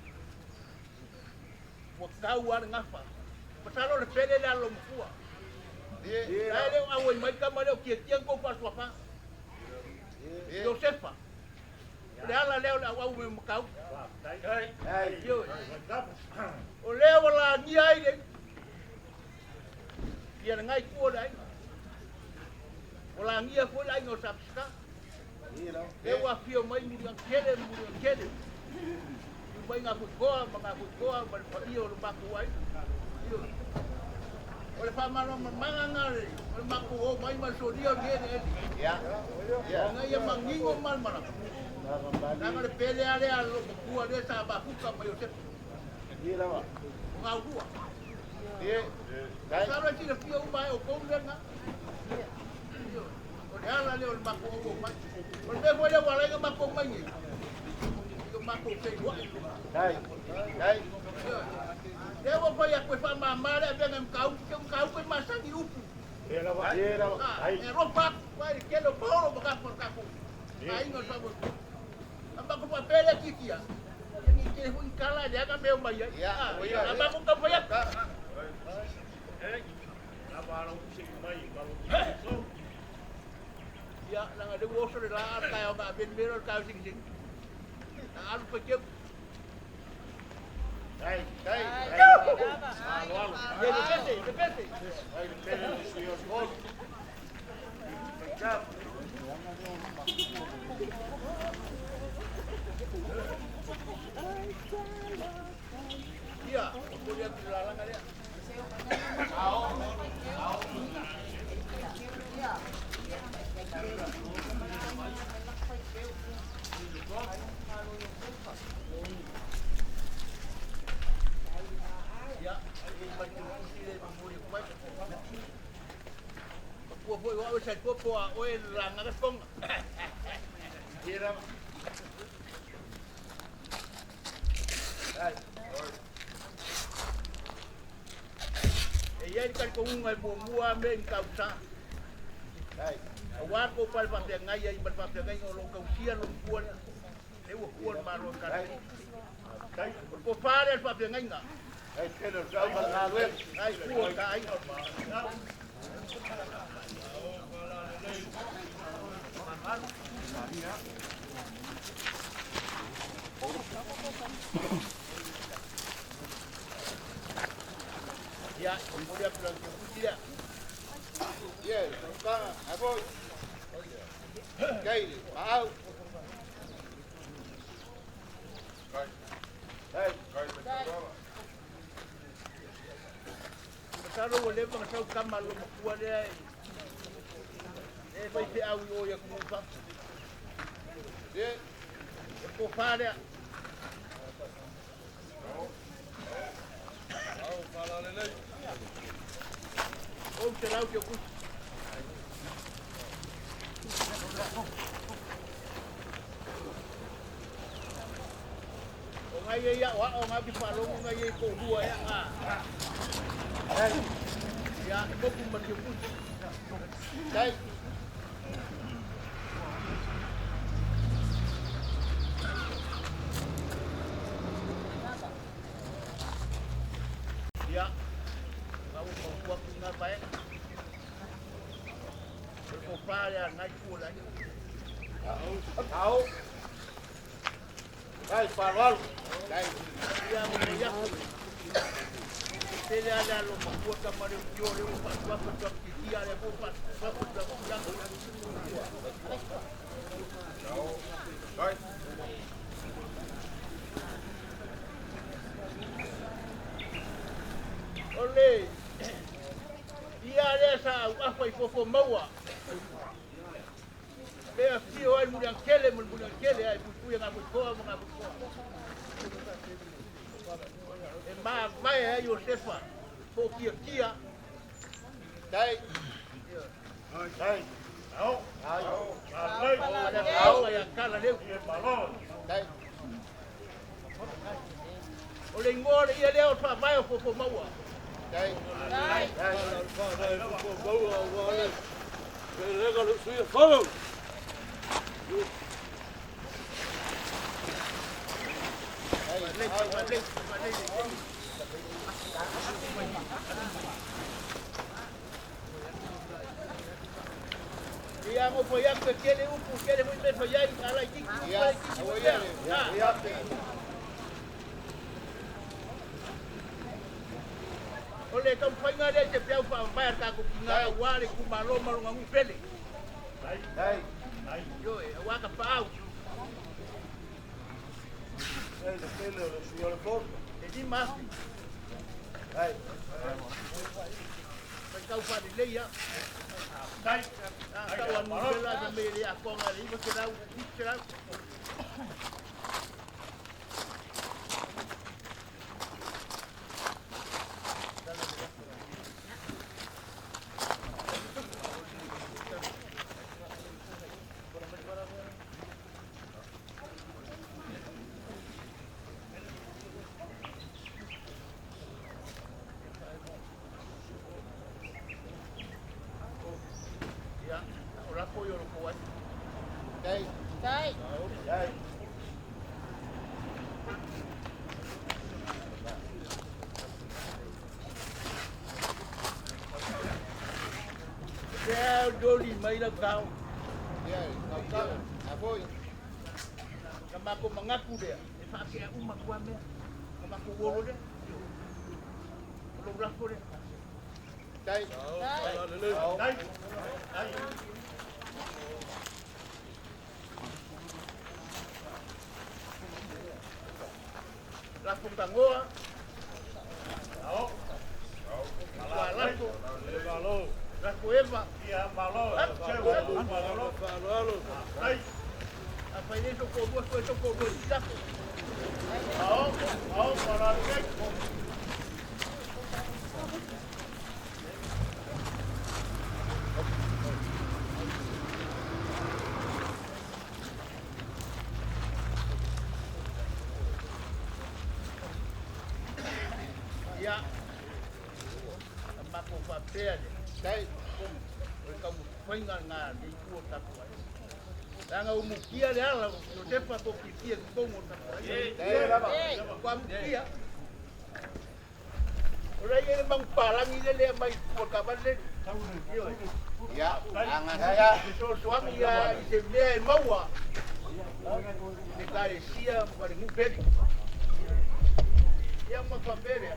Mo kau ar ngafa. Pasalo le pele la lo mkua. Ye. Ai le au mai kamale o kia ko pas wapa. Josefa. Le ala leo la au me mkau. Ai. Yo. O leo la ni ai le. Ia ngai kua dai. O la ngia ko lai no sa pesca. Ye lava. Eu afio mai muri kele. Mai nga kukoa, mga kukoa, malipaiyo o makuwai. Ole pa mano mga ngare, ole makuho mai masodio gene. Ya. Ya. Nga ia mangingo mal mana. Nga le pele ale alo kuwa de sa bakuka mai o se. Ye lava. Nga uwa. Ye. Sa ra tira fio mai o konga. Ole ala le ole makuho mai. Ole me foi le wala nga makuho mai. Yo makuho ke wa. Ai. Devo foi a coisa mamada vem cau foi masangi upu. Ye lava. Ai. É roupa, vai que lo poro boca por capo. Aí nós vamos. Amba com papel aqui kia. Yang que foi cala dia kan meu mai. Ya. Amba com café ya. Ya, lang ada woso de la Taeao ga ben mero ka sing. Alu pekeu. Ai. Depende. Ai, depende se os gol. Cap. Iya, kemudian dilarang ada. Foi o sai popo a o la nga kong. Tira. Ai. E ia ka ko un al mua me en causa. Ai. O wa ko pal pa te ngai ai pa te ngai o lo causia lo kuan. E o kuan ma lo ka. Ai. Ko pare pa te ngai nga. Ai, que nos vamos a ver. Ai kuan ka ai. Ya, kemudian pulang ke Putia. Yes, está, voy. Gayle, mau. Hey, Kalau boleh mengasau kamar lu kuat dia. Vai ter algo hoje como fa. yeah. Ko fa dia. Oh, será o que eu custo. O ngai ya wa o ngai falou ngai ko dua ya. Ya, moku matiupu. Dai. Ya. Kau mau buat ngapain? Berkopal ya, naik pulang. Tahu. Hai, Faaaloaloga. Dai. Ya, mau ya. Ele ada lo membuat kamar dia dia buat dia dia buat Hai. Oleh dia ada sa apa itu maua. Dia sio ai mudah kele ai pupu yang aku koa mengaku koa. Mai ai Josefa. Pokia kia. Dai. Hai. Tahu. Ada tahu yang kala dia. Dai. Oleh ngor ia dia fa mai popo maua. Dai. Dai. Dia mau poyak kele upu kele muy me poyak ala iki. Ya, ya. Oleh kampanye dia cepiau pa bayar ka ku kinga wale ku malo malo ngangu pele. Hai. Yo, waka pau. Hai, de pele o senhor Ford. Edi mas. Hai. Kau pa di leia. Dai. Kau anu bela de me dia ko ngali ba serau, serau. Ya, ora ko yo ko wa. Dai. Dai. Hai. Ya doli mai la kau. Ya, kau. Apoi. Kama ko mengaku dia. Fa ke uma ko ame. Kama ko wolo dia. Lo brako dia. Dai. Dai. Dai. Dai. Lapo tangoa. Tahu. Lapo. Malo. Lapo eva. Ia malo. Malo. Dai. Apa ini tu ko buat ko ko buat. Lapo. Tahu para cek. Ya. Kama ko fa pele. Dai. Ko poinga nga di ku ta ko. Danga umukia le ala no tepa ko kitia ko mo ta. Dai. Kwa mukia. Ora ye mang palang ile le mai ko ka ban le. Ya, angan saya suami ya isebne maua. Nikare sia kwa ngupet. Yang mapambele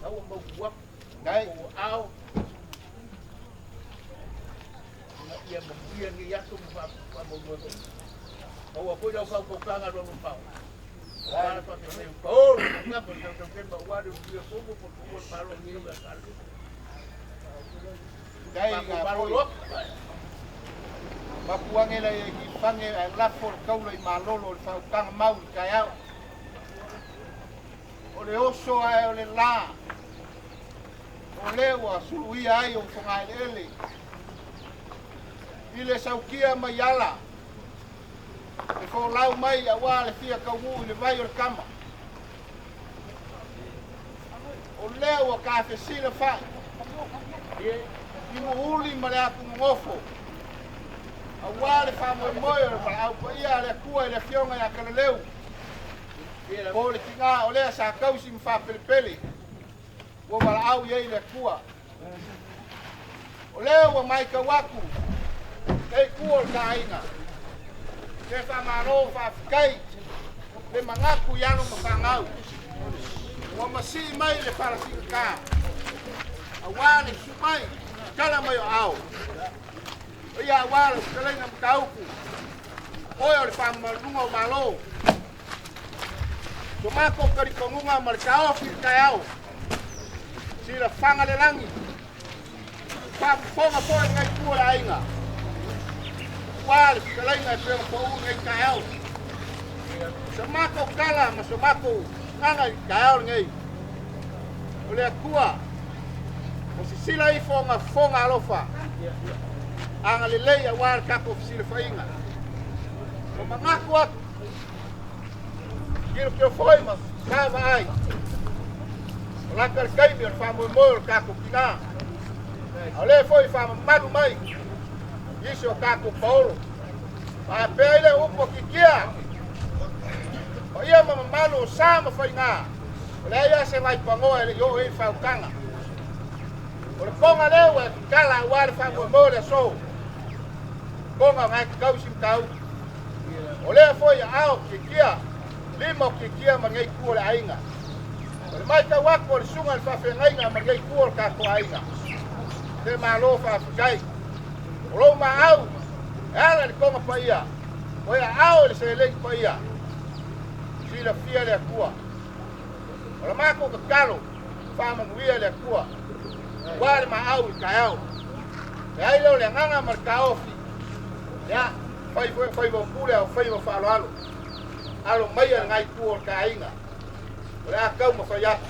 au mbuak dai au ya mbia ni yato mpa mbuak au ko ya ko kanga ro mpa para pa te oh ngapo te pemba wadu dia ko ko paro ni ga kalu dai ga paro mapuangela ki pange la for kaula i malolo fa kanga mau Taeao. O le oso ai o le la. O lewa suluia ai o whangai ele. I le saukia mai ala. E ko lau mai a wā le fia kaungu i le vai o le kama. O lewa ka whesila whai. Imu uli ma le aku ngofo. Awale whamoimoe o le au pa ia le kua i le fionga ia kanaleu. O le kinga o lea sa kausi mwhapelepele. Ua wala au iei le kua. O leo wa maika waku. Kei kua o ka inga. Ke whamaro whawhikai. Le mangaku iano ma whangau. Ua masi mai le parasika ka. Awale sumai. Kala mai o au. Ia awale kalaina mkauku. Oe o le whamarunga o malo. Tomako karikongunga ma le kaofi Taeao. Sila whanga le langi. Whaponga poe ngai kua la inga. Wale kalaina te po ngai Taeao. Tomako kala ma tomako nganga Taeao ngai. O le kua. O si sila I fonga alofa. Anga le lei a wale kako sila whainga. O mangaku atu. Kiro kio foi mas kava ai. O la kar kaimi o famo mo kako kina. O le foi famo manu mai. Isi o kako paulo. Ma pele upo kikia. O ia mama manu sama whainga. O le ia se mai pangoa ele yo e whaukanga. O le ponga leo e kala wale famo mo le so. Ponga ngai kausim kau. O le foi ao kikia. Lima o kikia ma ngai kua le ainga. O le maika wako o le sunga le whawhengainga ma ngai kua le kako ainga. Te malo whawhikai. O lo ma au. E ala le konga pa ia. O ia au le se lei pa ia. Sila fia le kua. O le mako ka kalo. Whamanuia le kua. Wale ma au I Taeao. E ai leo le nganga ma le kaofi. Ya. Whai wampule au whai wafaloalo. Alo mai a ngai kua ka inga. O le a kau ma whai atu.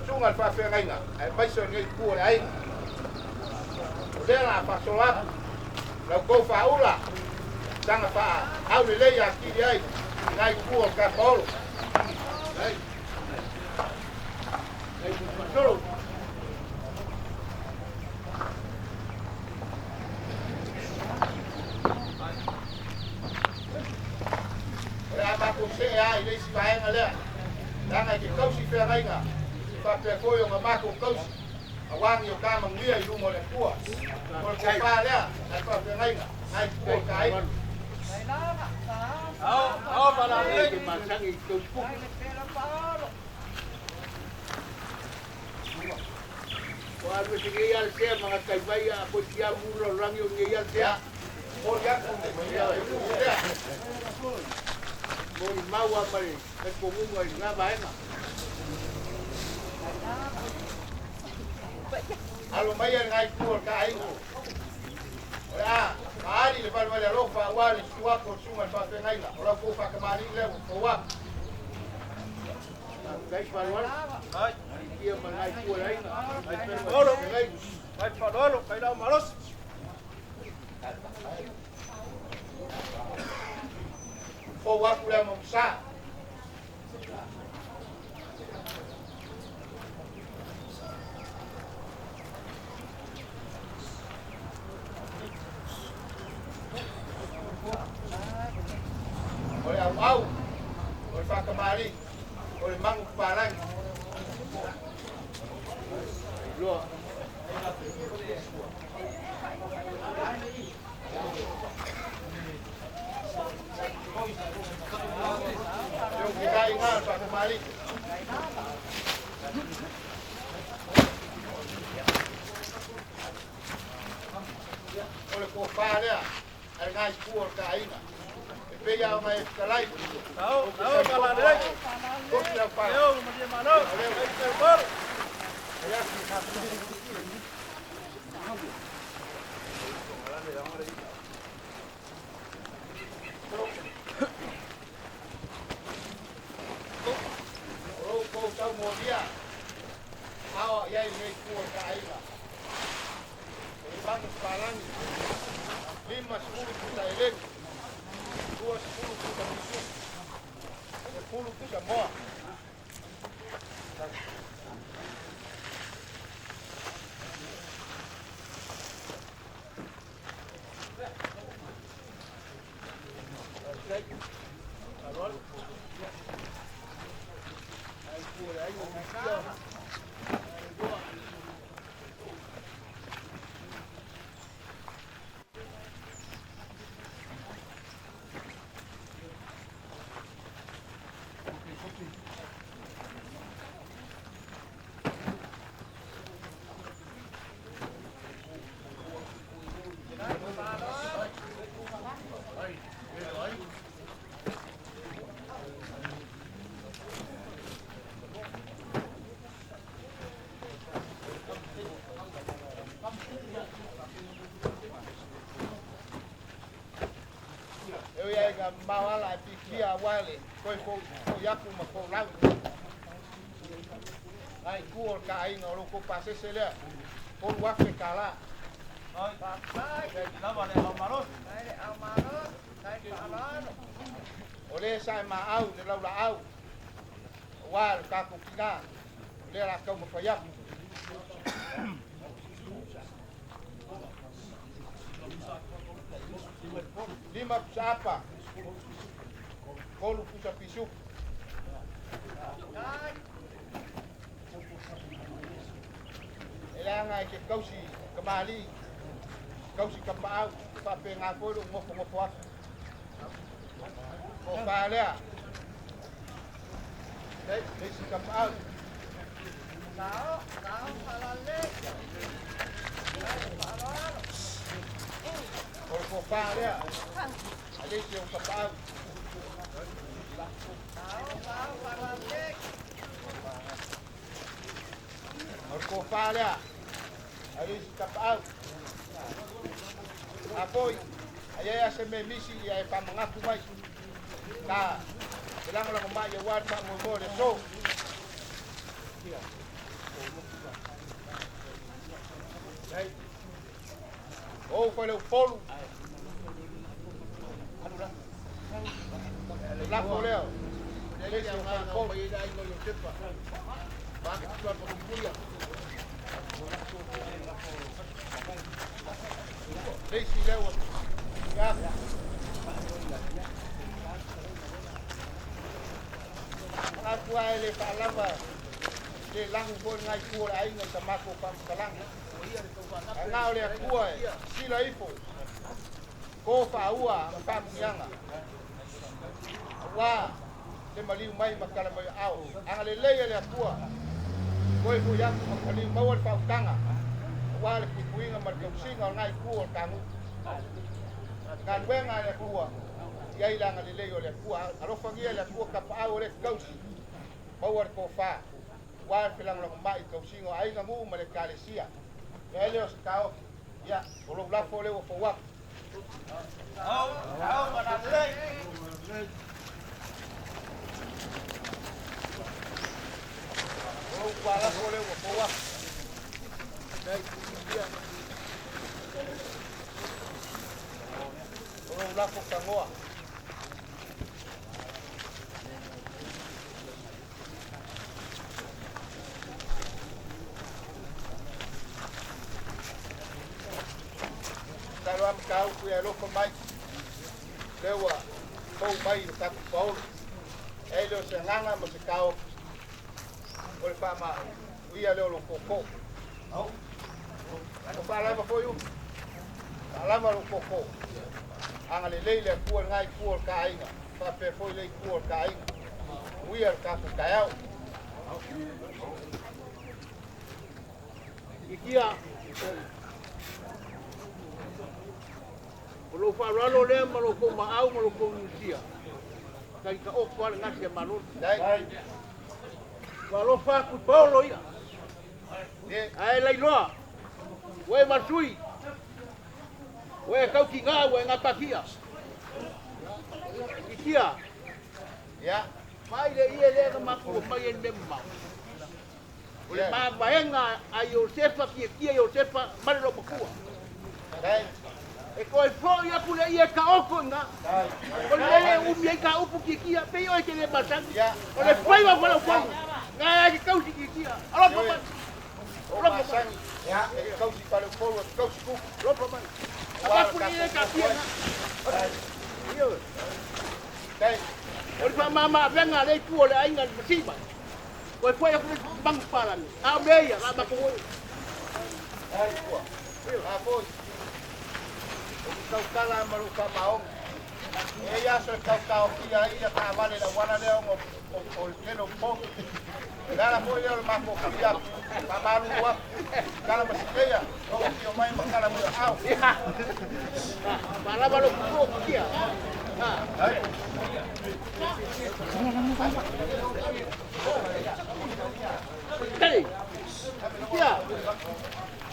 Sunga le whawhenga inga. Ai mai so ngai kua le ainga. O le la whasolatu. Lau kou whaula. Sanga wha au le lei a kiri ai. Ngai kua ka paolo. Nei. Nei kusmatoro. Mako se ai le si vaenga lea. Langa ke kausi whengainga. Whapea koe o ngā mako kausi. A wangi o kāma ngia I rumo le kua. Kore ko pā lea. Ai whengainga. Ai kua ka ai. Ao para le ki masangi kausi puku. Ko aru se ke ia le sea mga kaiwai a po tia muro rangi o ngia ia le sea. O yako ngia. Mori maua mare, e komunga I ngā vaenga. Alo mai a ngai kua ka aingo. Oia, maari le palwale alofa awari suako sunga le whawhengainga. Ora kou whakamari lewo, kou wak. Kai palwale? Hai. Ia ma ngai kua le ainga. Hai palwale. Hai palwale, kai lau maros. O waku le mamsa. O le au, o le whakamari, o le mangu kuparangi. Loa. Yung kikain nga, whakamari. O le kua lea, ai ngai kua o kain nga. E pea o mai kalai. Tau, pala lei. Koki la pala. Leo, madia mano. Leo, ai te bor. Ya, tau mo dia. Awa ia ngai kua kain nga. E bangus parangi. 5-10 juta elek. 2-10 juta misuk. 10 juta moa. mawala pikia wale koi ko yaku ma ko lau ai kuol ka ai no ko pase se le ko wafe kala Rồi, nó vào đây ông Maros. Đây ao mà nó, đây Faaaloaloga. ole sai ma au le lau la au wa ka ku kina le la ka mo fa yak lima siapa kolu pusa pisuk elanga ke kausi kembali kausi kapau pa pe ngapo lu mo puas ko palea dei si kapau Taeao Faaaloaloga. Đây Faaaloaloga. ko palea ali si kapau Taeao Faaaloaloga. ko palea ali si kapau apoi ayaya se me misi ya pa mangaku mai ta bilang lang ma ya wat pa mo le so oh ko le polu la poleo le ya ma ko ba ida ngo yo tepa ba ka tuan ko kulia Lesi lewa ya aku ai palava le lang bo ngai ku ai ngai tamako pam kalang ngau le ku ai sila ipo ko fa ua pam yanga wa le mali mai makala mai au ang le le ku ko ipo yang makali mawal pa tanga wa le kuinga markau singa ngai ku tangu kan wenga le ku ya ilanga le le ku alo fangia le ku ka pa le kausi bawar ko fa wa pilang long mai ko singo ai ngamu male kalesia elios kao ya ulo la fole wo wa Taeao mà đặt lên. ulo wa la fole wo wa dai dia ulo la fo kangoa kalau am kau ku ya lo ko mai lewa ko mai ka ko elo se nganga mo se kau o fa ma uia le lo ko ko ko fa la ko yu ala ma lo ko ko anga le le ku ngai ku ka ainga fa pe foi le ku ka ainga uia ka ku Taeao ikia lo Faaaloaloga le ma lo ko ma au ma lo ko nusia kai ka o kwa ngasi ma lo dai wa lo fa ku polo ia ai lai loa we masui we kau ki nga we ngapakia ikia ya mai le ie le ma ku mai en memma ole ma baenga ayo sepa ki kia yo sepa ma lo makua dai e ko e fo ia pule ia ka oko nga o le umi ka upu kikia pe yo ke le batang o le fai wa wala fo nga ki kausi kikia ala pa pa ya e kausi para o fo kausi ku lo pa man apa pule ia ka pia yo dai o le mama venga le tu o le ainga masiba o e foi a bang palan a meia la ba ko ai ko a foi kau kala malu ka maong e ya so kau kia ia ka vale la wana le o keno po dala po ia ma ko kia pa malu wa kala masikeya o kio mai makala mo au para malu ko kia hey kia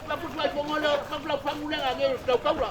la put mai pongolo pabla pamula ngel kau kau la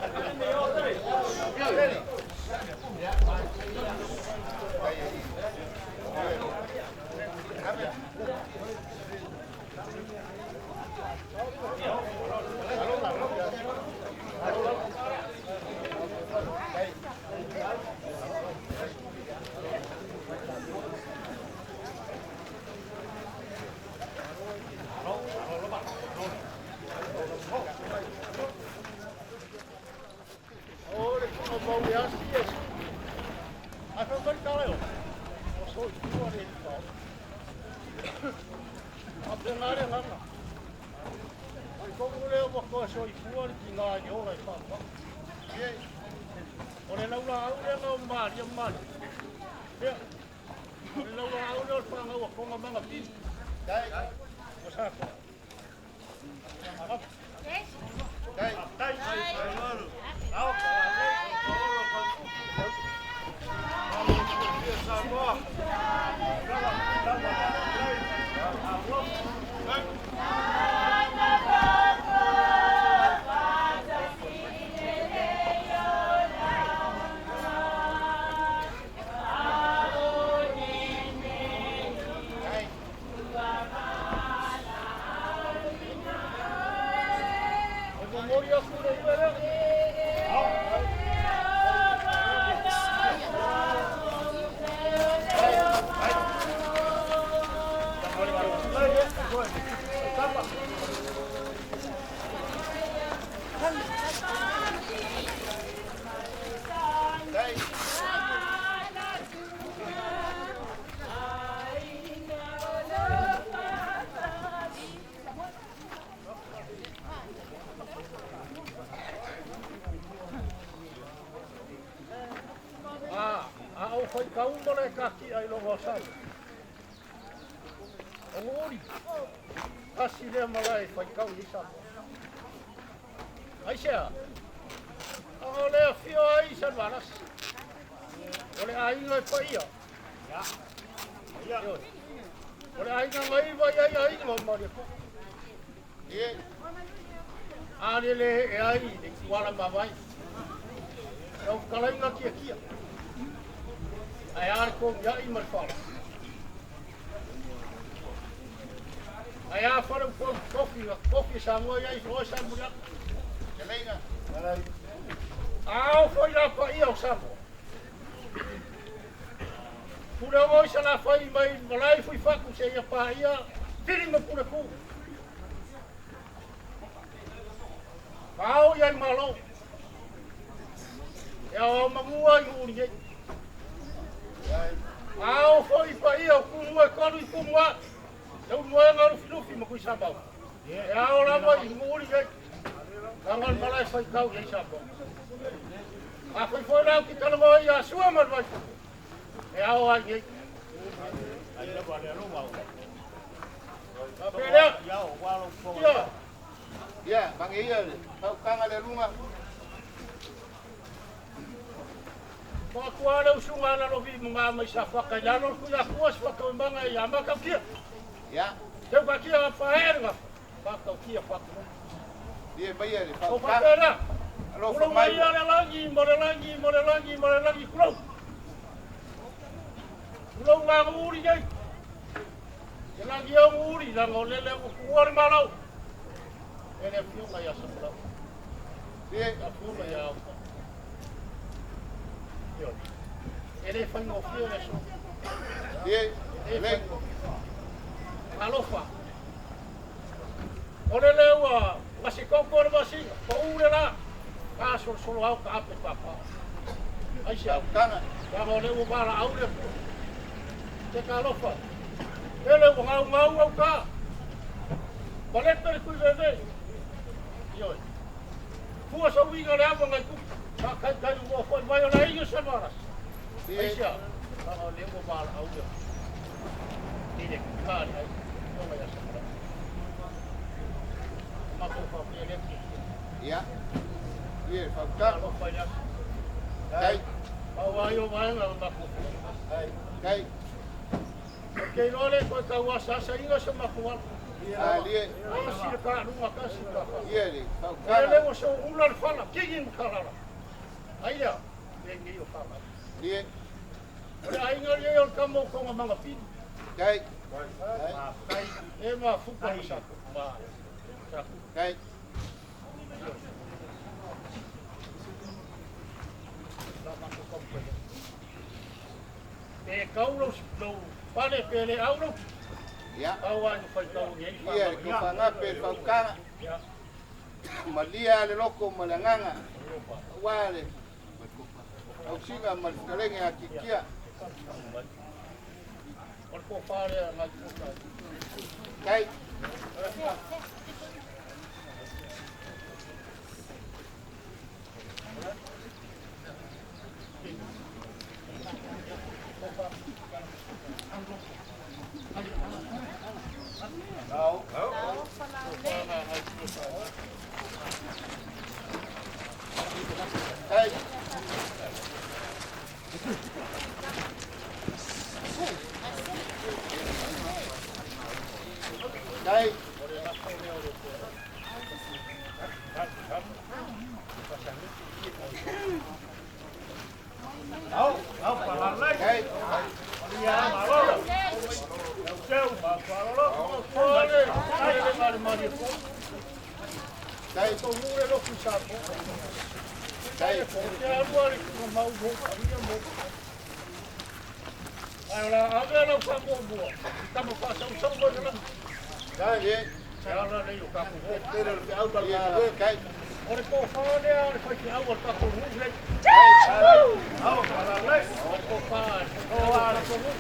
Apa ngare ngana. Ai ko le mo ko so I fuar ki nga yo ai pa. Ore na ula au le no mari mari. Ya. Ore na ula au le pa nga ko nga manga pi. Dai. Ko sa ko. Dai. Dai. Au. Foi kau mole kaki ai longo san. Ori. Asi le malai foi kau I san. Ai sia. Ole fio ai san varas. Ole ai ngai paia. Ya. Ya. Ole ai ngai vai ai mo mari. Ye. Ale le ai wala mavai. Eu kalai ngaki kia. Ai ar ko ya I marfala. Ai a fora kofi sa mo ya I sa mo ya. Jalaina. Au foi la pa ia o sapo. Pura o sa la fai mai malai foi faku se ia pa ia. Tiri mo pura ku. Au ia malo. Ya o mamua I uri. Au foi pa ia ku mo ko ni ku mo. Eu mo ngaru filufi mo ku sa ba. Ya o la mai uri ge. Kangan malai fai kau ia sa ba. A foi fora que tá no ia sua mas vai. É a hora aí. Aí não vai não vai. Pera. Ya, walo ko. Ya. Ya, bang iya. Kau kang ada rumah. Ko ko ala usunga na no vi mga mai sa faka ya no ku ya kuas faka manga ya maka kia. Ya. Teu ka kia pa erga. Faka kia faka. Dia bayar. Ko pera. Lo Kulo mai ala lagi, more lagi kulo. Kulo nga uri jai. Lagi ang uri lang o lele ko kuwar malaw. Ele fio nga ya sa pula. Dia Fio nga ya. Yo. Ele foi no fio na so. dia le. Alofa. Ole lewa, masi kompor masi, ko ure la. Kaso solo au ka ape papa. Ai sia. Kang. Ka mo le bala au le. Te ka lofa. Ele o ngau au ka. Baleta ku veve. Yo. Fu so winga le amo ngai ku. Ka kai mo foi vai ona ingo semanas. Ai sia. Ka mo le bala au le. Dile ka ai. No me ya sa. Ma ko fa pele. Ya. Dia fakta. Ka fa ya. Kai. Awayo mai na ba ko. Kai. Kei role ko ka wasa sa inga sa makual. Ah, dia. Asi ka runga kasi ka. Dia ni. Kale Fakta. mo so ular fala kigin kala. Aia. Ngi yo fala. Dia. Ora ainga yo kamo ko mga pin. Kai. Kai e ma fuka sa ko. Ma. Kai. E kaulos no pare pele aulo. Ya. Awan fai kau ngai fa. Dia ko fanga pe fakta. Ya. Malia le loko malanganga. Wale. Au singa mal kalenge akikia. Por ko fare ngai ko. Kai. Đâu. Đây. Đây. Đâu, đâu phải làm lên. Đây. Đi ra mà lo. Đâu treo mà phải lo. Thôi đi. Đây mà đi. Đây. Tôi mua nó cũng sạch. Đây. Cái mua đi cũng mau vô phải đi mua. Là ở đây nó phải mua. Ta một phát sống rồi đó. Đây đi. Sao nó đi cả phụ. Đây là cái áo toàn là cái. Ora ko fare, ora ko ti awar ka ko husle. Au, para le. Ko fa. O ara ko mu.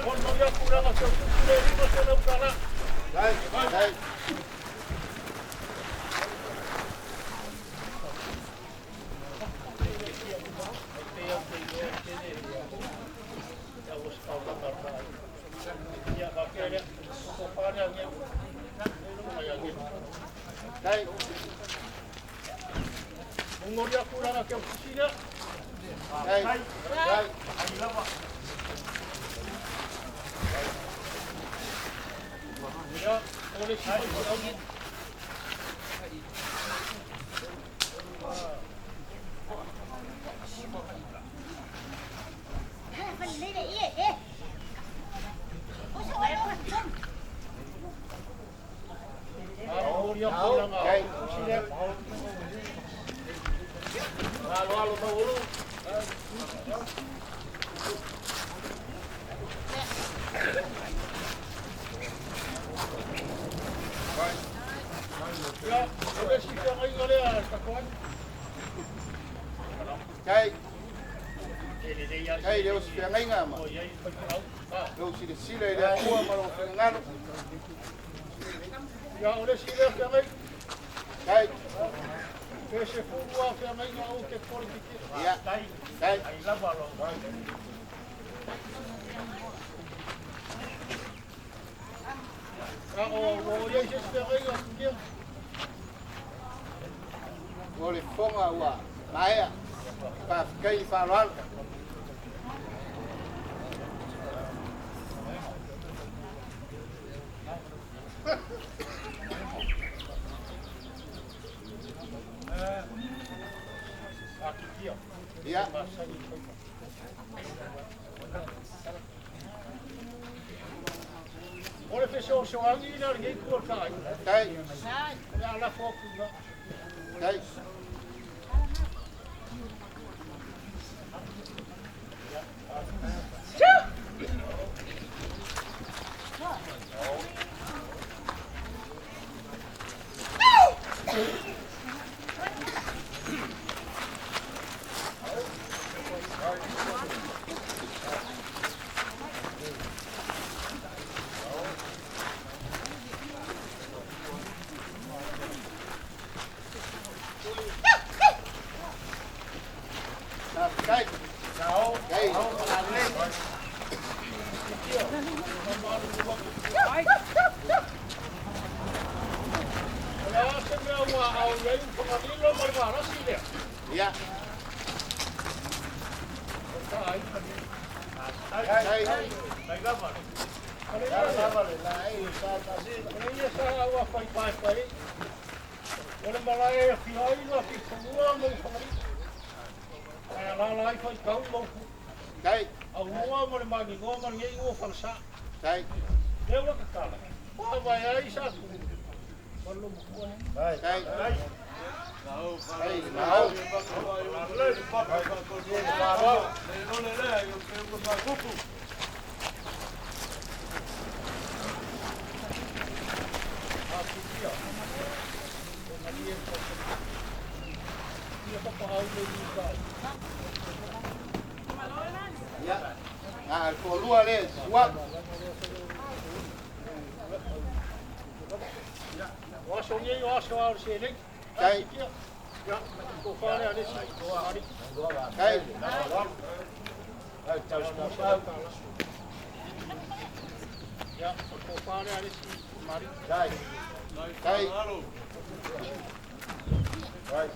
Ko no ya pura ka ko le ni ko no kala. Đây. Đây. Đây. Umur dia kurang ke kusina. Đây. Đây. Ya, oleh siapa lagi? Dia kurang ke kusina. Lalu dahulu. Ya, boleh sikit lagi boleh kawan. Đây. Đây đều phiền anh à mà. Đâu chỉ để xí này để mua mà nó phiền ngăn. Ya, boleh sikit lagi. Đây. Que se fue a mí no que por que. Ya. Đây. Ahí la balón. O ya se pega aquí. Ngồi để phong à ua. Đấy à. Và cây pha loan. Iya. Oleh fesok soal ini lagi kuat kai. Đây. Ya la fokus lah. Đây. Đây. Đây. Làm lên. Ya semua awal yang pengadil berbalas ini. Iya. Đây. Đây. Đây gambar. Kalau ini saya awak pai. Oleh malai fiai lah semua mau pengadil. Kaya lalai fai kau mau. Đây. Au mua mo le magi go mo ngai go falsa. Đây. Eu lo kala. Pa vai ai sa. Fallo mo ko. Đây. Đây. Đây. Đâu. Dạ. À, cổ lua le suak. Oso ni oso au sini. Kai. Ya, ko fare ali sai. Kai. Ya, ko fare ali sai. Mari. Kai. Kai. Right.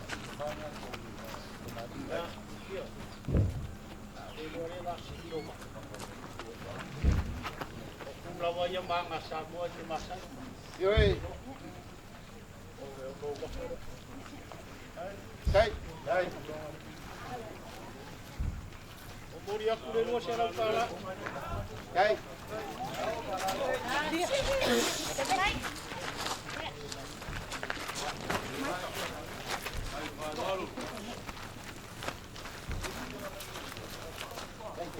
Lawa yang manga semua di masa. Yoi. Kai. Kai. Umur aku dulu saya kala. Kai.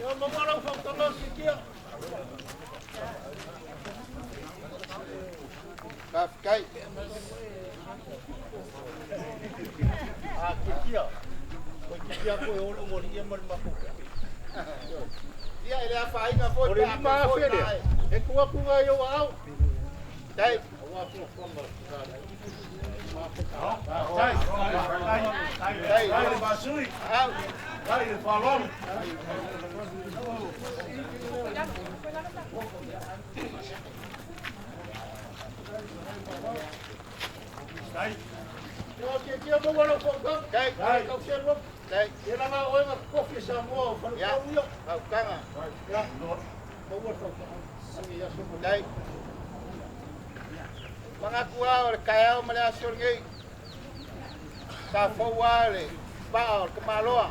Yo mengorong faktor sikit. Kaf kai. Ah, kikia. Ko kikia ko olo mo dia mo makuka. Dia ele afai nga foi Ore ma fere. E ko aku ga yo au. Kai. Aku ko mo. Kai. Kai. Kai basui. Au. Kai falon. Kai. Yo kikia mo wala ko. Kai. Kai kau servo. Kai. Dia nama oi ma kofi samo. Ya. Yo. Au kanga. Ya. Mo wala ko. Ani ya so. Kai. Mga kuwa o kaya o mali asur ngi. Sa fo wale. Ba o kemaloa.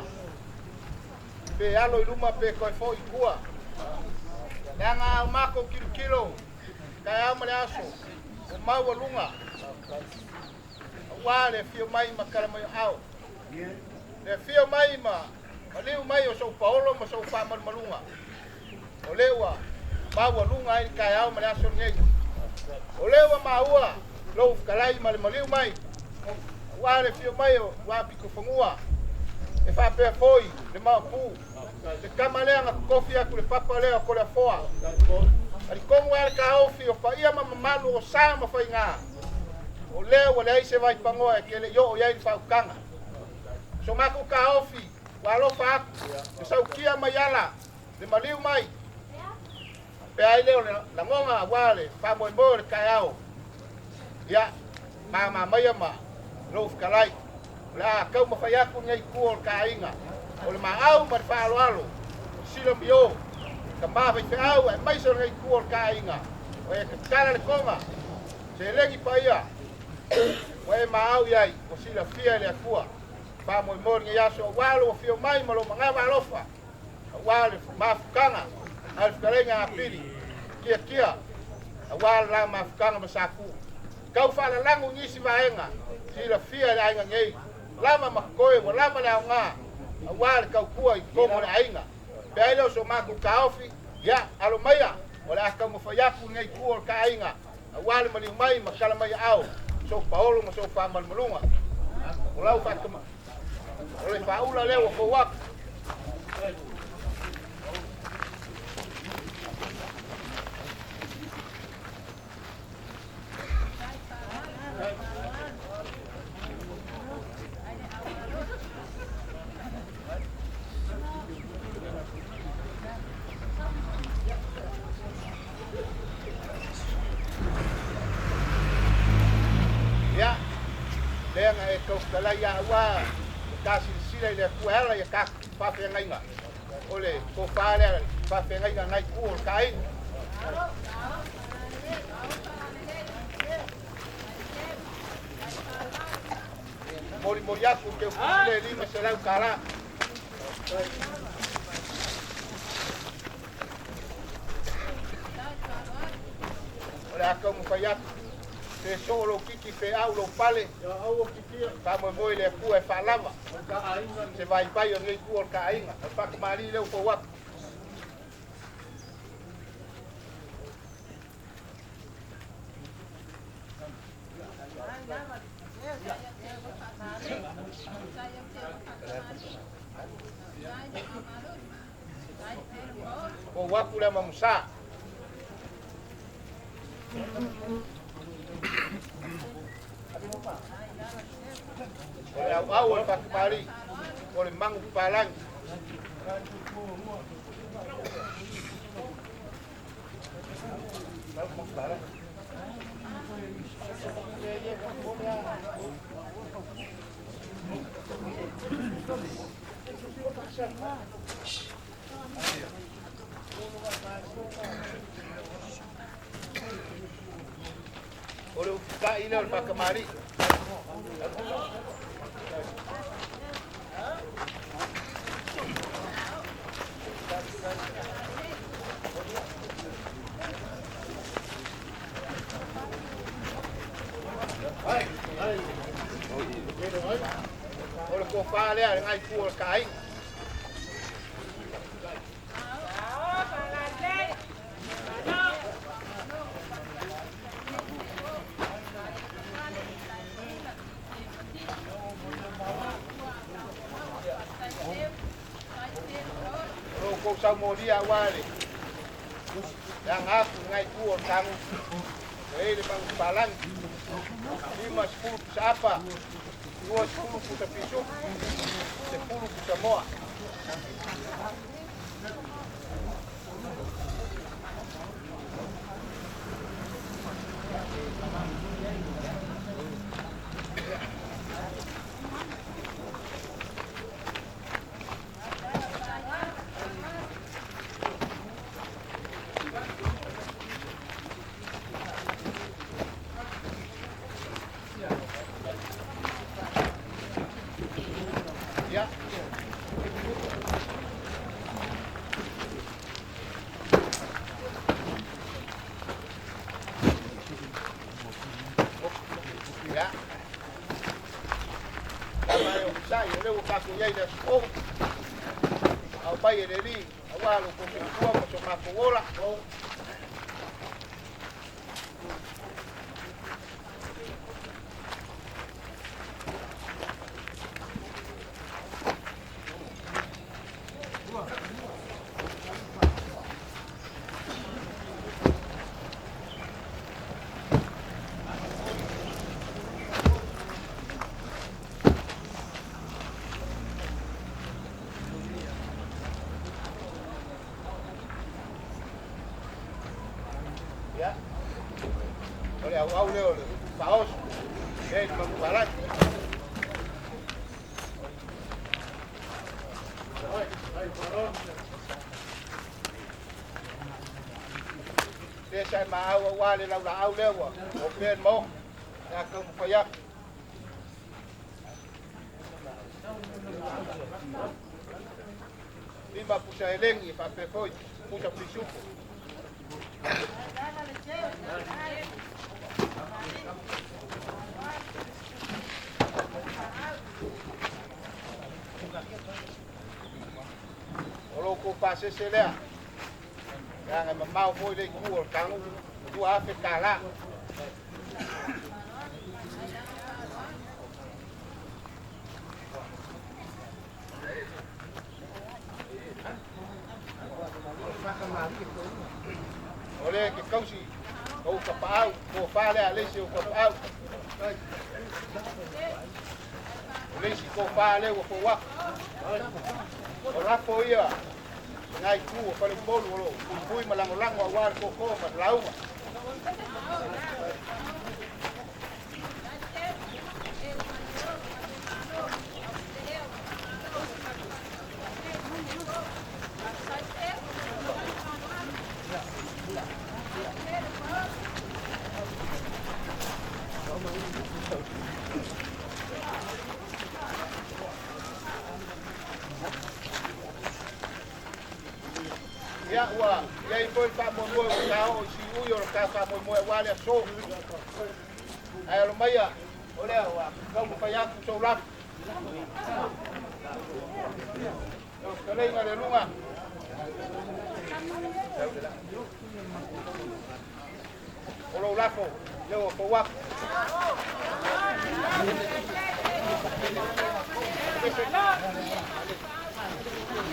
Pe alo i luma pe koi fo i kua. Nga mako kilo. Kaya o mali asu. O mau o lunga. Wale fio mai makara mai au. Le fio mai ma. Maliu mai o so paolo ma so pa malunga. O lewa. Mau o lunga i kaya o mali asur ngi. O lewa maua, lo kalai maliu mai. Wale fio mai o wapi ko fangua. E fa pe foi, le mapu. Le kamalea nga kofi aku le papa leo ko le foa. Ali komu al ka ofi o pa ia mama malu o sama fa inga. O lewa le se vai pangoa ke le yo ia fa kanga. So maku ka ofi, walo fa aku. Sa ukia mayala, le maliu mai. Pe ai leo la ngonga wale pa mo le Taeao. Ya mama mayama lo kalai. La kau ma faya ku ngai ku ka inga. O le maau ma Faaaloalo. Silo bio. Ka ma vai au e mai so ngai ku ka inga. O e ka le konga. Se legi pa ia. O e maau yai o sila fia le akua. Pa mo ngai aso walo fio mai ma lo manga walofa. Wale mafukanga. Alfkarenga apili. Kia. Awal la mafukanga masaku. Kau fala langu ngisi vaenga. Sila fia la inga ngei. Lama makoe mo lama la nga. Awal kau kua i komo la inga. Peailo so maku kaofi. Ya alo maya. Ola aka mo fayaku ngei kua ka inga. Awal mali mai makala mai au. So paolo mo so fa malmalunga. Ola fa kama. Ola fa ula leo ko wak. Ya, lenga e kau kalaya wa kasi sila ile kuela ya kak pa fe ngai nga. Ole ko pare pa fe ngai nga ngai ku kai. Mori aku ke fule lima serau kara. Ole aku mo fayak. Se solo kiki fe au lo pale. Ya au kikia. Pa mo moi le ku e fa lava. Ka ainga Se vai pai o ngai ku ka ainga. Pa mali le ko wat. Ko ko waku le mamusa. Ole au le pakmari. Ole mangu palang. Oleh buka ini oleh Pak Kemari. Oleh kau Faaaloaloga dengan ibu kain. Kau sama dia awalnya, yang aku ngai kuor kamu, ini bang balang, 5-10 siapa, 2-10 putar pisau, 10 putar moa. Ya. Ya. Kama yo saya leo kaku yai da sko. Au pai ele awalo ko ko ko maku ola. Ya. Oleh au leo paos. Ei, vamos parar. Dia saya mau wale lau lau leo. Open mo. Ya kau payak. Lima pusa elengi pa pefoi. Pusa pisupo. Kalau kau pasal selia, yang mau kau le kuor kamu tu apa kalah? Oleh ke kau si kau kapau, kau Faaaloaloga le si kau kapau. Oleh si kau Faaaloaloga kau wak. Orang kau ia ngai ku paling bolu lo, kui malang-lang awal kau lau. Ya wa, ya ipo pa mo mo kao si uyo ka pa mo mo wale so. Ay lo maya, ole wa, kau pa ya ku so lap. Yo kale ngale lunga. Olo lapo, leo po wak.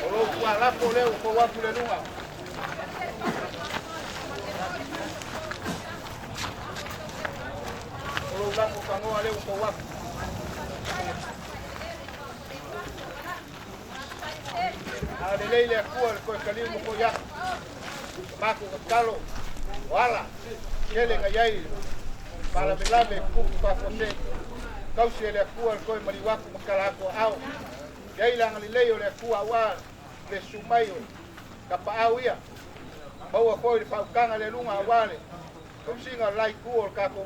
Olo ku lapo leo po wak le lunga. o ale o wa ale leile ku ko kali mo ko ya ma ko kalo wala kele nga yai para melame ku pa fote kausi ele ku ko mari wa ko kala ko au yai lang leile le ku wa le sumayo kapa au ia bawa ko le pa kanga le lunga wale ko singa lai ku ka ko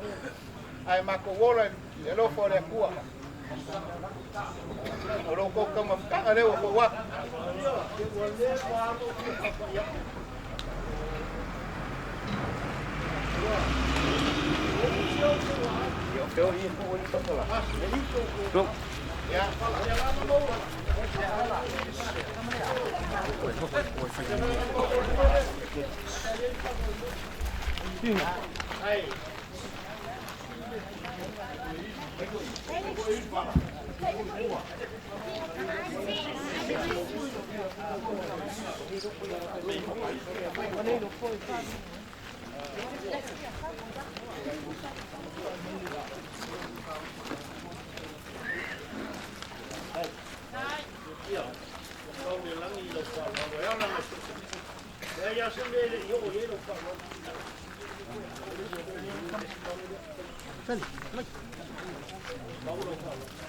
ai ma ko wola e lo fo le ku olo ko kama kanga le ko wa ya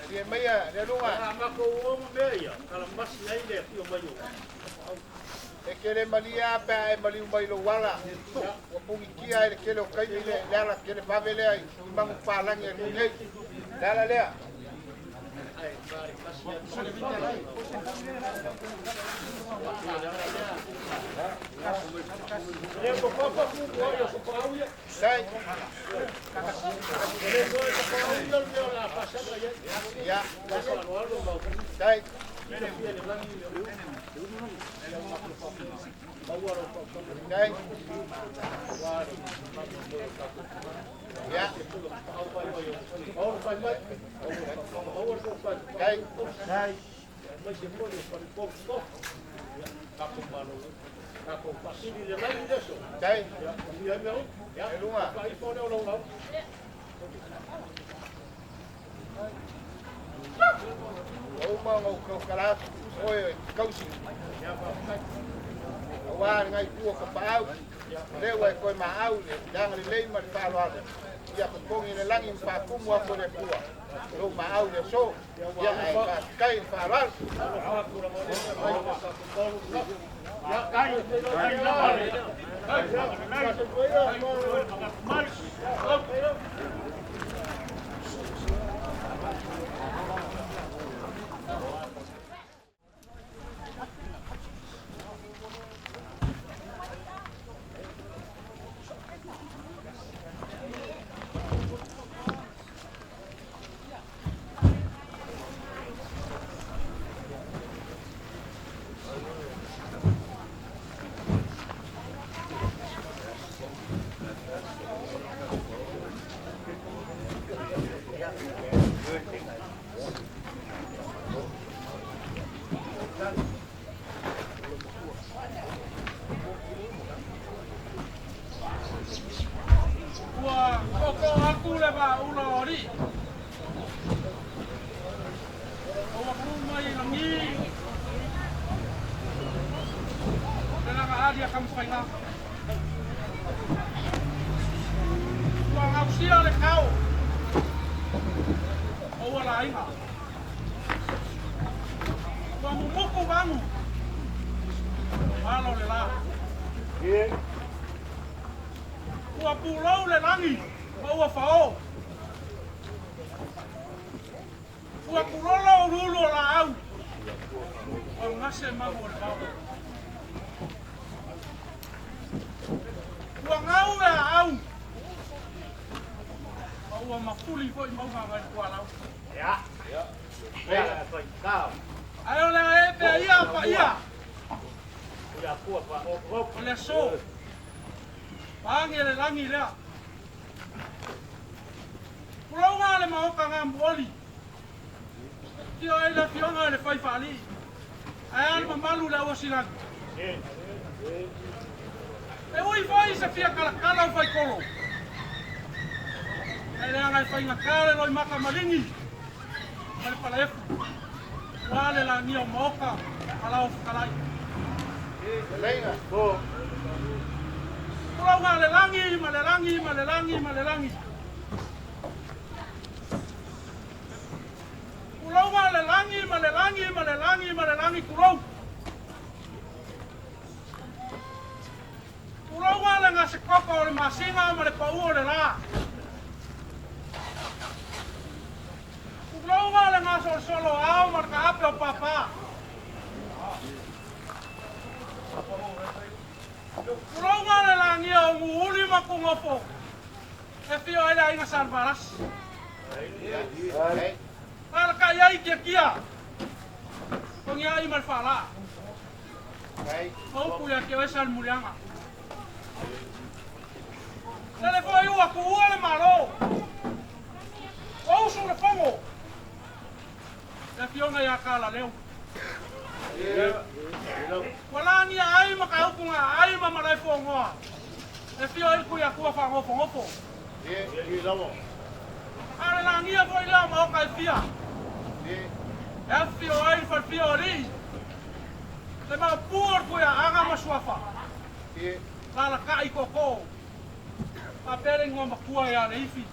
Dia maya, dia lunga. Mako o meia, kala masi ai le fio mayo. E kele malia pa e mali mai lo wala. O pungi kia e kele o kai le la kele pavele ai, mangu palangi e nei. Dala lea. Sai. Ya. Sai. Sai. Ya. Sai. Sai. Sai. Ya, lunga. O mau ko kala oi kausi. Wa ngai ku ko pau. Le wa ko ma au le dang le ma Faaaloaloga. Ya ko kongi le langi pa kumwa ko le pua. Lo ma au le so. Ya ai kai Faaaloaloga. Ya kai Ele ngai whainga kāre roi maka maringi. Mare pala efu. Wale la ni o moka. Alau whakalai. Lenga. Pulau ngā le langi. Pulau ngā le langi pulau. Pulau ngā le ngā se koko o le masinga ma le pau o le la. Pulau ngā le ngā solo au ma le ka ape o papa. Pulau ngā le langi o nguuli ma kungofo. E fio ele inga salvaras. Ala ka iai kia. Kongi ai ma le whala. Maupu ya kia wesa le murianga. Lele foi ua ku ua le maro. Ousu le fongo. Le fionga ia kala leu. Wala ni ai ma ka upunga ai ma malai fongoa. Le fio i ku ia kua whangofo. Ale la ngia foi lea ma oka i fia. E fio ai fa fio ri. Le ma puor ku ia anga ma suafa. Lala ka i koko. A pere ngoma makua ya le ifi.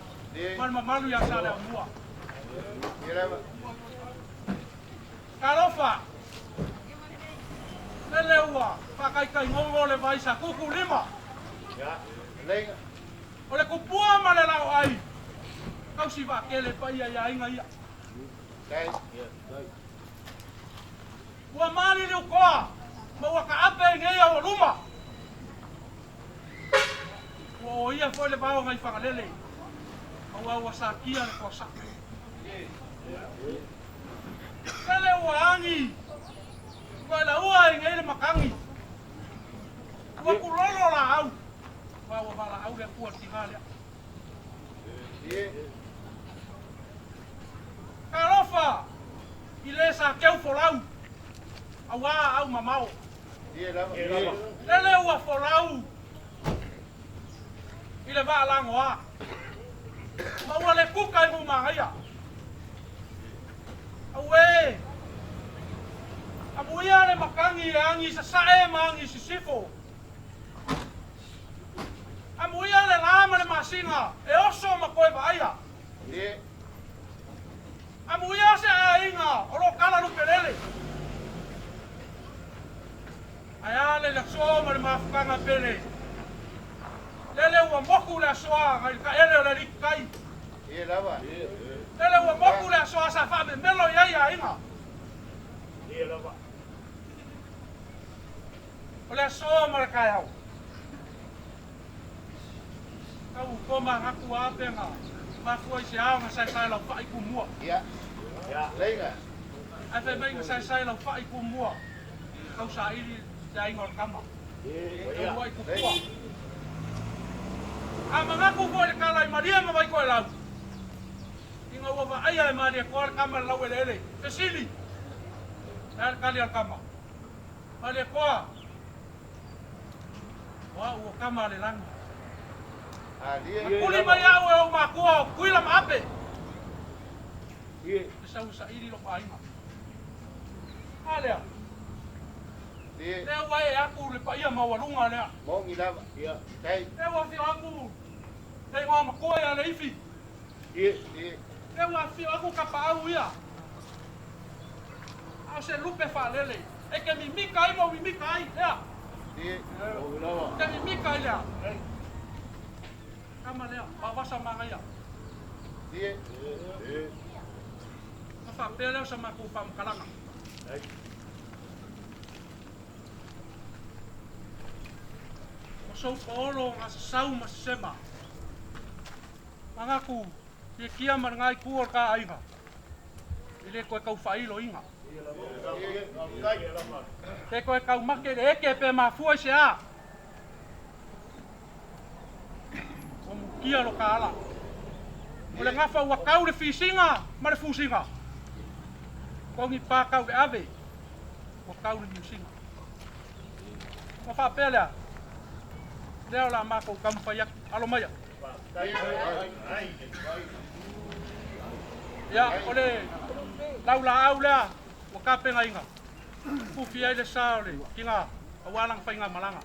Man mamalu ya sa le mua. Karofa. Lele ua. Pakai ngongo le vai sa kuku lima. Lenga. Ole kupua ma le lau ai. Kau si va kele pa ia inga ia. Ua mani ni ukoa. Ma ua ka ape ngeia o luma. O ia foi le bao ngai whakalele. Au sa kia le kosa. Kele ua angi. Koe la ua i ngai le makangi. Ua kulolo la au. Ua wala au le kua tingalea. Karofa. I le sa keu folau. Au mamao. Lele ua folau. I le vaa langoa. Ma ua le kuka i mumangaia. Aue. Amuia le makangi e angi sa sae maangi sisifo. Amuia le lama le masinga e oso ma koe vaia. Amuia se a inga o lo kala lupelele. Aya le lakso ma le mafukanga pele. Lele ua moku le asoa ngai ka ele o le rikai. Lele ua moku le asoa sa whame melo iai a inga. O le asoa ma le kai au. Kau koma ngaku ape nga. Mafua i se ao nga sai lau whai kumua. Afe mei nga sai lau whai kumua. Kau sa iri te inga o kama. Kau wai kukua. A mangaku ko le kala i maria ma vai ko lau. Inga ua va ai ai maria ko le kama lau ele. Fesili. Al kali al kama. Maria ko. Wa ua kama le lang. Kuli mai au e o makua kuila ma ape. Sa usa iri lo pa inga. Alea. Lea wai e aku le pa ia mawalunga lea. Lea fio aku. Lea ngā makoe a le ifi. Lea fio aku ka paau ia. Au se lupe whalele. E ke mimika ai mo mimika ai. Lea. Ke mimika ai lea. Kama lea. Wawasa manga ia. Ka whapea leo sa maku whamkalanga. Sau polo nga sau masema. Mangaku, te kia marangai kuor ka aiga. Ile koe kau whailo inga. Te koe kau make le eke pe mafua se a. O mukia lo ka ala. O le ngafa ua kau le fisinga, ma le fusinga. Kongi pā kau le ave. O kau le musinga. Ka whapelea. Leo la mako kampa yak alo maya. Ya, ole laula aula o kapenga inga. Pufi ai le saole kinga awalang fainga malanga.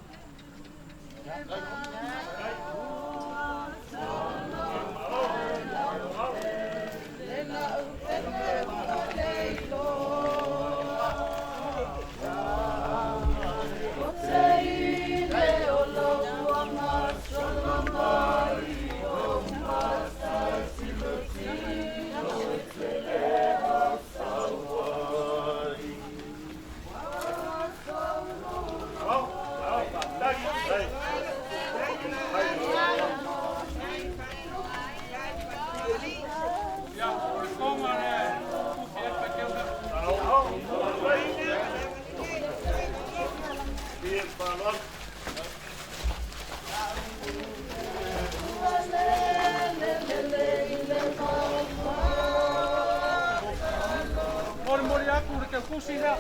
Mori aku ke kusina.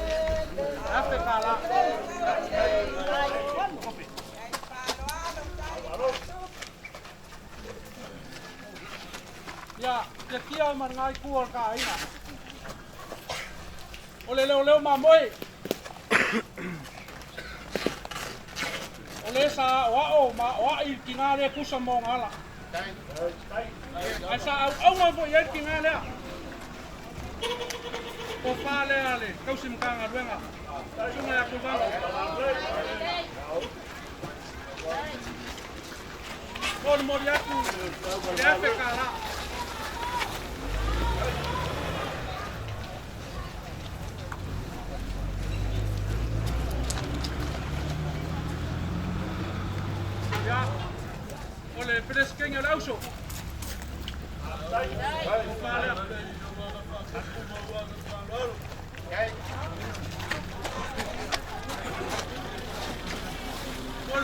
Ape kala. Ya, ke kia man ngai kuol ka ina. Ole leo mamoi. Ole sa wa ma i kinale kusa mo ngala. Ai sa au mo ye kinale. Ko Faaaloale, kausi mkanga ruenga. Sunga ya kuvanga. Kon mori aku, leape kala. Ya, ole preskenga lauso. Ko Faaaloale.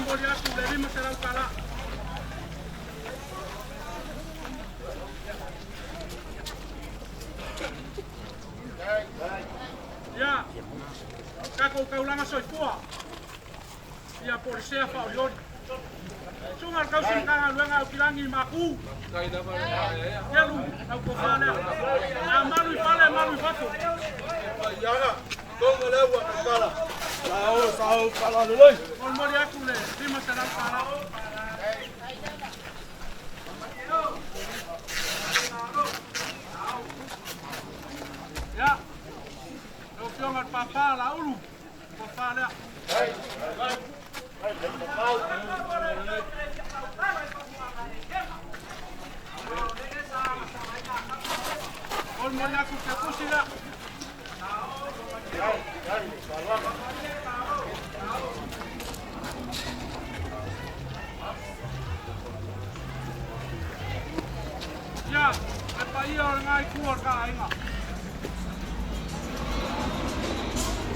Mori aku le lima serau kala. Ya, kako kaulanga soifua. Ya polisia Faaaloale. Sungar kau singkanga luenga ukilangi maku. Kelu, au ko Faaaloale. Ya malu fatu. Yaga, tonga lewa kala. Sao Faaaloale. Kon mori aku le lima serau kala. Ya. Lo fionga papa la ulu. Ko Faaaloale. Kon mori aku ke kusina. Ya, apa ia ngai kuor ka inga.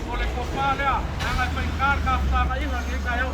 Ole ko Faaaloale, anga pengkar ka pa inga ni kayo.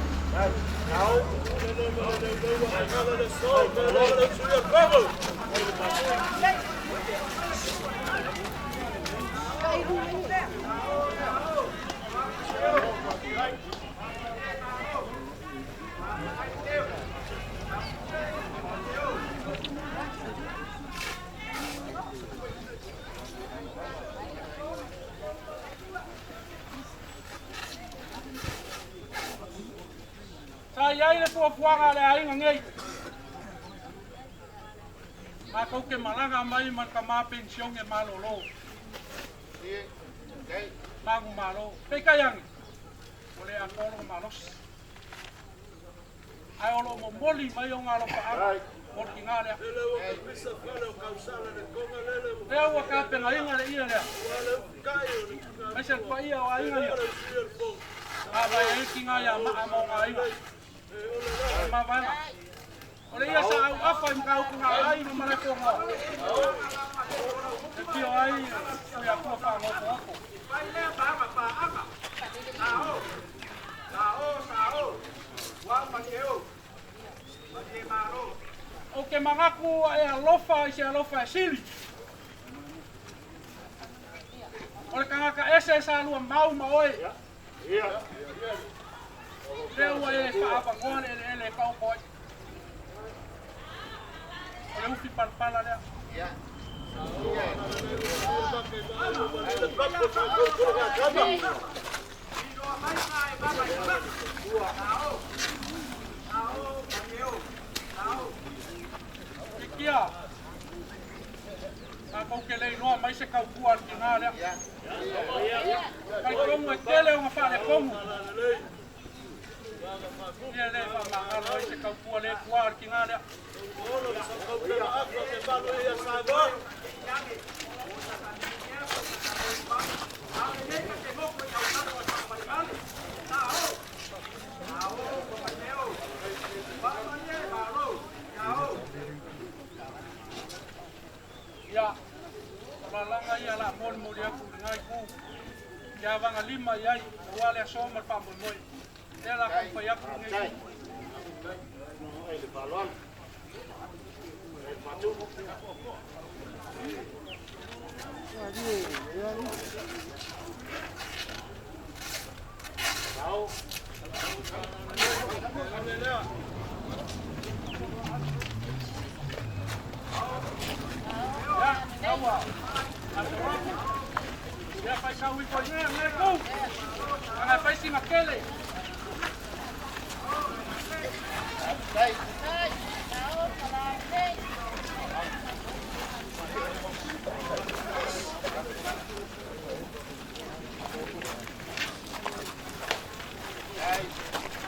Saya ile puanga le ainga ngai. Ma ko ke malanga mai man ka ma pension e malolo. Mangu malo. Pe kayang. Ole akolo malos. Ai olo mo moli mai o ngalo pa. Por kingale. Leo wa ka pe ngai ngale ia le. Mai se pa ia wa ia. Aba e kingaya ma mo ngai. Ma vai. Ole ia sa au afa mkau kuna ai no mara ko ngo. E pio ai ia ko fa ngo ko. Vai le ba pa aka. Sao. Wa pa keo. Ma ke maro. O ke mangaku e alofa sili. Ole kanga ese sa lu mau oi. Ia. Leo e fa apa ngone ele kau koi. pala lea. Ya. Kia. Ako ke lei noa mai se kau kuar ki ngā lea. Kai kongu e tele o ngā whare kongu. Ia lei wha mahalo mai se kau kuar le kuar ki ngā lea. Ia, malanga ia la mon mo dia ku ngai ku. Ia vanga lima ia, wale aso mar pa mo moi. Ia la ka pa ia ku ngai. Ai le balon. Ai patu. Tahu. Ya, tawa. Ya fai kau i koi ngai ku. Ngai fai si makele. Dai.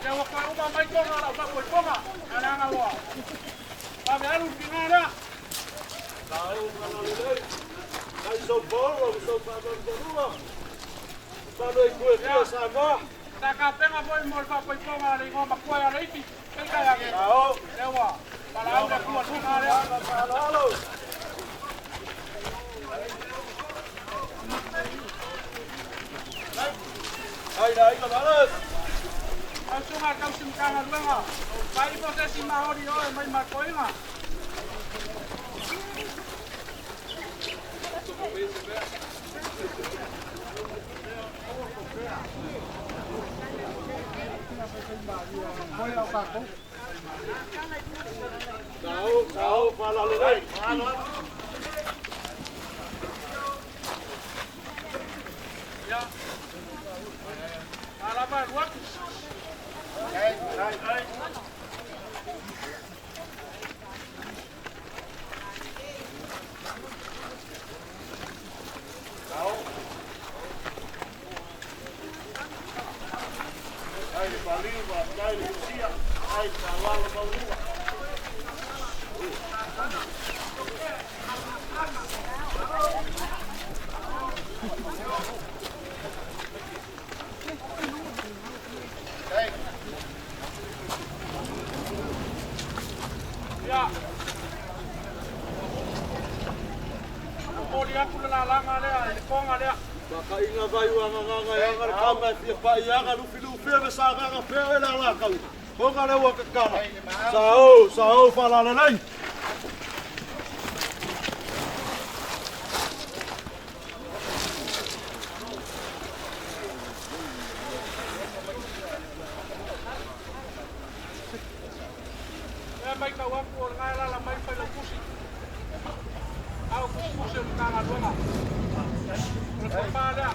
Ya wa ka uma mai konga la pa koi konga. Ana nga wa. Pa me alu ki ngara. Tahu kalau le. Ai so bolo, so pa do. Palo e kue kia sa ma. Ta ka penga voi mo pa koi konga le ngoma koi ala ipi. Penga ya ke. Tahu. Ewa. Para aula ku tu ngara. Faaaloaloga. Ai dai ka balas. Ang sunga kau simkangan mga. Pai po sa si Mahori o may makoy nga. Tahu faaaloaloga. Ya. Alabar wak. Ai. Tahu. Ai baliu ba, ai sia, ai cavalo balu. Ya. Moli aku la langa le, konga le. Baka inga vai wa nganga ya ngar kama fi pa ya ga lu filu fe be sa ga fe la la ka. Ko ga le wa ka kala. Sao faaaloaloga. Mai kau aku o ngai la mai pai la kusi. Au kusi o kanga luanga. Ko pa le.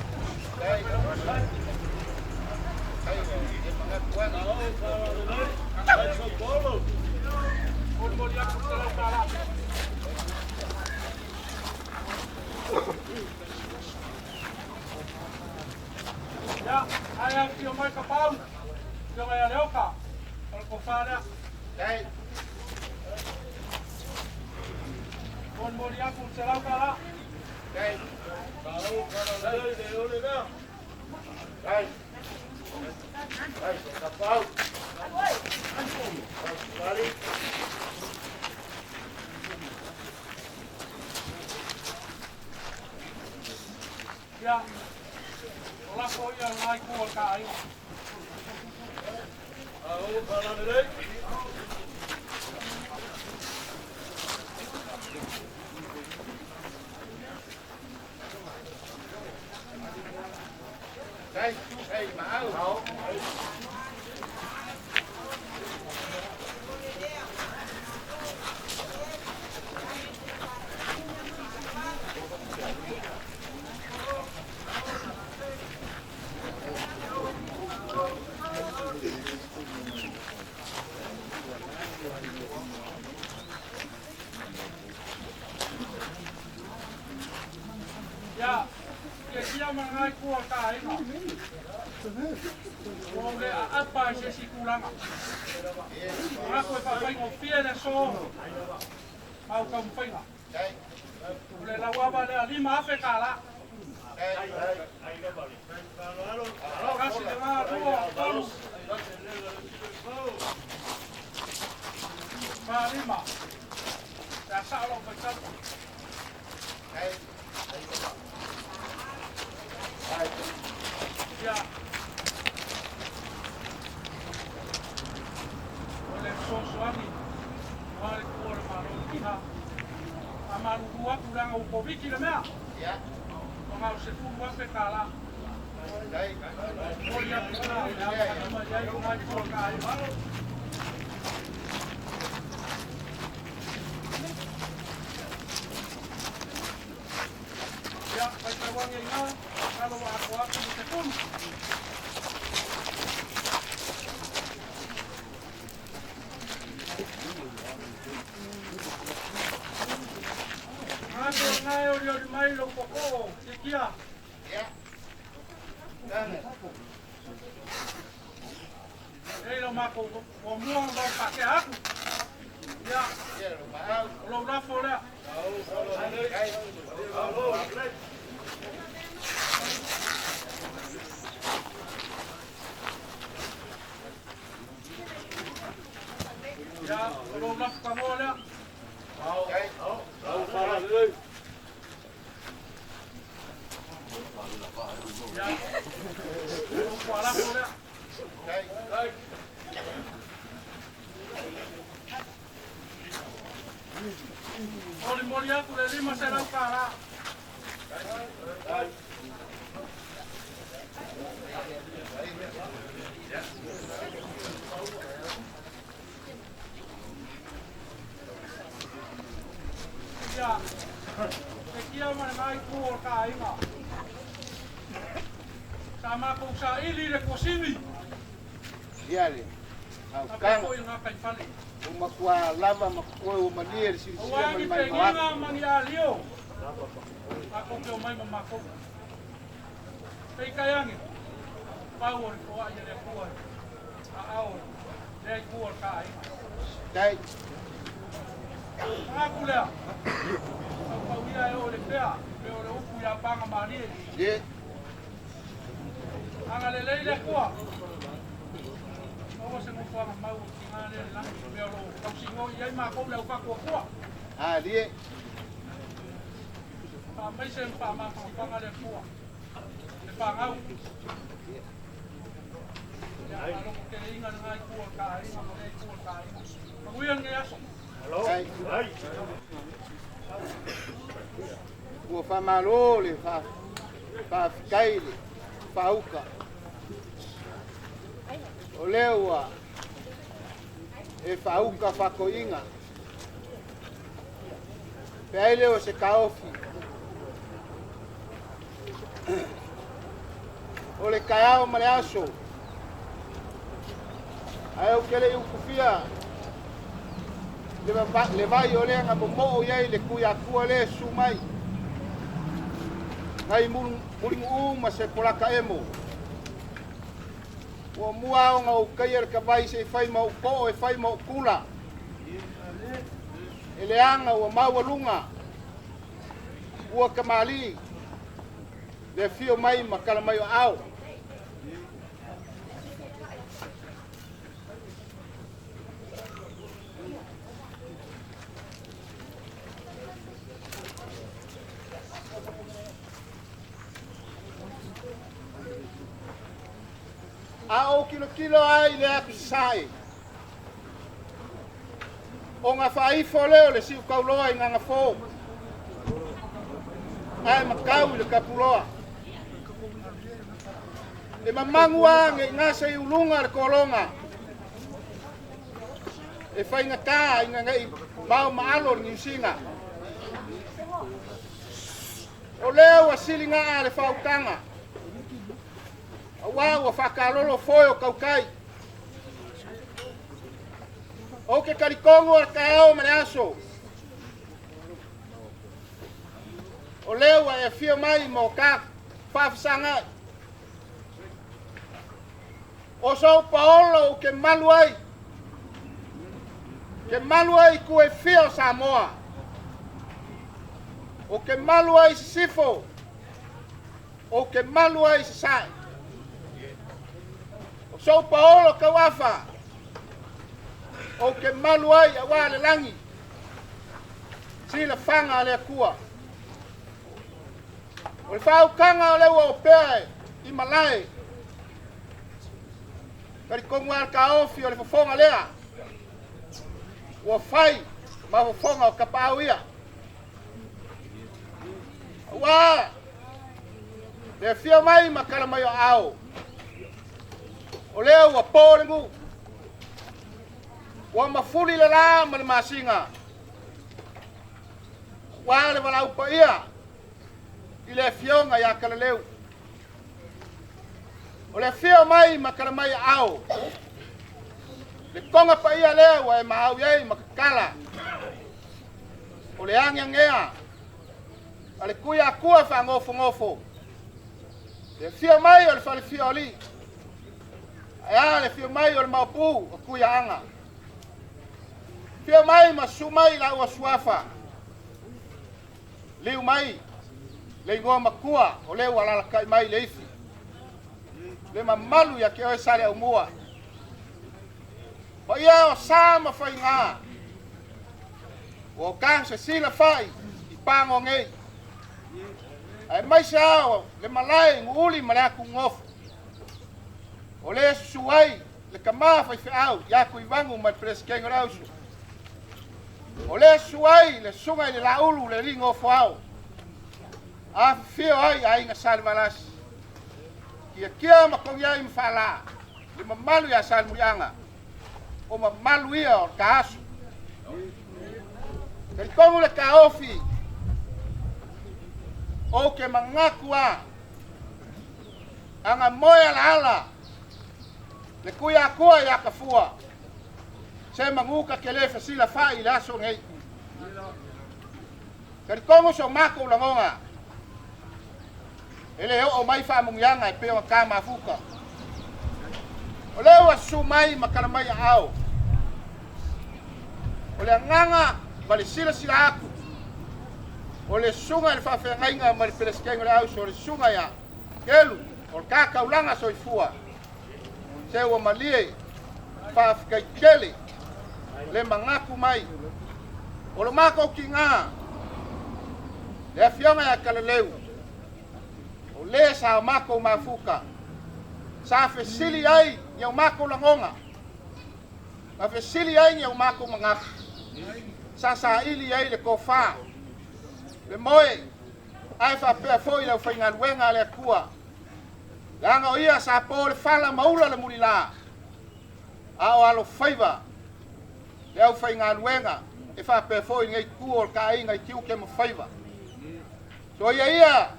Ai so bolo. Kon moli aku la kala. Ya, ai aku o mai ka pau. Yo mai ale oka. Ko fa le. Dai. Kon moli aku se la kala. Dai. Tahu faaaloaloga de ole na. Dai. Ai kapau. Bali. Ya. Ola ko ia ngai ku o ka ai. Tahu faaaloaloga. Đây mà áo. ia mangai kua ka ina. O le apa se sikulanga. Ako e papai o fia le so. Au ka mfainga. Le lawa le lima afe kala. Kasi le ma ro. Ma lima. Ya sa lo pa sa. Ya. Oleh suami, oleh keluar malu kita, amalu dua kurang upobi kita mea. Ya. Mengalu sepuluh apa kalah. Oh ya kita, ya nama dia yang ngaji orang kaya. Ya, baca wangnya kalau aku bisa pun. Ngai ori mai lo poko, tikia. Ya. Lo mako o muang lo pakai aku. Ya. Lo rafo le. Ya, lo rafo kamu le. Ya, lo kuala le. Moli aku le lima serang kala. Ya, sekia mana naik kuor kainga. Sama kung sa ili le kosimi. Yale. Apa ko yung akan pali. Umakwa lava makwa umalir si Wangi penginga mangyalio. Ako ko may mamako. Kay kayangi. Power ko ay le kuor. Taeao. Le kuor kai. Dai. Aku le. Ako ia e ole pea. Me ole upu ya panga mani. Ye. Anga le le kuor. Se mo fa mau ngane la me lo toxingo ia ma ko le ka ko. Ah, die. Pa mai se pa ma pa ngale ko. Se pa ngau. Ya lo ko ke inga ngai ko ka inga mo nei ko ka. Ma uian ngai aso. Hello. Ai. Ko fa malole fa kaile fa uka. O leua e whauka whakoinga. Pea leo se kaofi. O le Taeao ma le aso. Ai au kele iu kufia. Le vai o lea nga momo iai le kuia kua le sumai. Ngai muringu ma se polaka emo. O mua o ngau kaia ka vai se fai mau ko e fai mau kula. Ele anga o mau lunga. Ua kamali. Le fio mai makala mai au. A o kilo ai le aku sai. O ngā whaifo leo le siu kauloa i nganga fō. Ai makau le kapuloa. E mamangua nge ngasa i ulunga le kolonga. E whainga tā i ngai mau maalo ni usinga. O leo a silinga a le whaukanga. Wa wa whakalolo foio kaukai. O ke karikongo ar Taeao ma le aso. O lewa e fio mai mo ka whawhasanga. O Sao Paulo ke malu ai. Ke malu ai kue whio Samoa. O ke malu ai sifo. O ke malu ai sai. O Sao Paulo ka wafa. O ke malu ai a wale langi. Sila whanga le kua. O le whaukanga o lewa o pēe i malai. Kari kongu al ka ofi o le fofonga lea. Ua whai ma fofonga o kapau ia. Ua le fia mai ma kala mai o ao. O lea ua pōrengu. Ua mafuli le la ma le masinga. Ua le walau pa ia. I le fionga ia kala leu. O le fia mai ma kala mai ao. Le konga pa ia lea wa e mahau iei ma kakala. O le angea. A le kuia kua wha ngofo. Le fia mai o le whale fia oli. Aia le fia mai o le maupu o kuia anga. Fia mai ma sumai la ua suafa. Liu mai. Le ingoa makua o leu alalakai mai le ifi. Le mamalu ya ke oe sare au mua. Pa ia o sama whai ngā. O ka se sila whai i pango ngei. Ai mai se ao le malai nguli ma le aku ngofu. O le suai le kamaa whai whiau i aku i wangu mai presi kengo rausu. O le suai le sungai le laulu le ringo whau. A fio ai a inga salvalas. Kia ma kongi ai mfala. Le mamalu ya salmurianga. O mamalu ia o ka asu. Kari kongu le ka ofi. O ke mangakua. Anga moya la ala. Le kuia kua ya kafua. Se manguka ke le fasila fai le aso ngei. Kari kongu so mako ulangonga. Ele o mai fa mungianga e peo ka mafuka. O le wa sumai makana mai ao. O le nganga bali sila aku. O le sunga le fa fe ngainga mari peleskengo le au so le sunga ya. Kelu o ka ulanga so ifua. Se o malie fa fkai kele. Le mangaku mai. O le mako kinga. Le fionga ya kalaleu. O le sa mako mafuka. Sa fesili ai nyau mako langonga. Ma fesili ai nyau mako mangaka. Sa ili ai le kofa. Le moe. Ai fa pea foi le whainga luenga le kua. Langa o ia sa po le fala maula le mulila. Ao alo faiva. Le au whainga luenga. E fa pea foi ngai kua o ka inga i kiu ke mo faiva. So ia.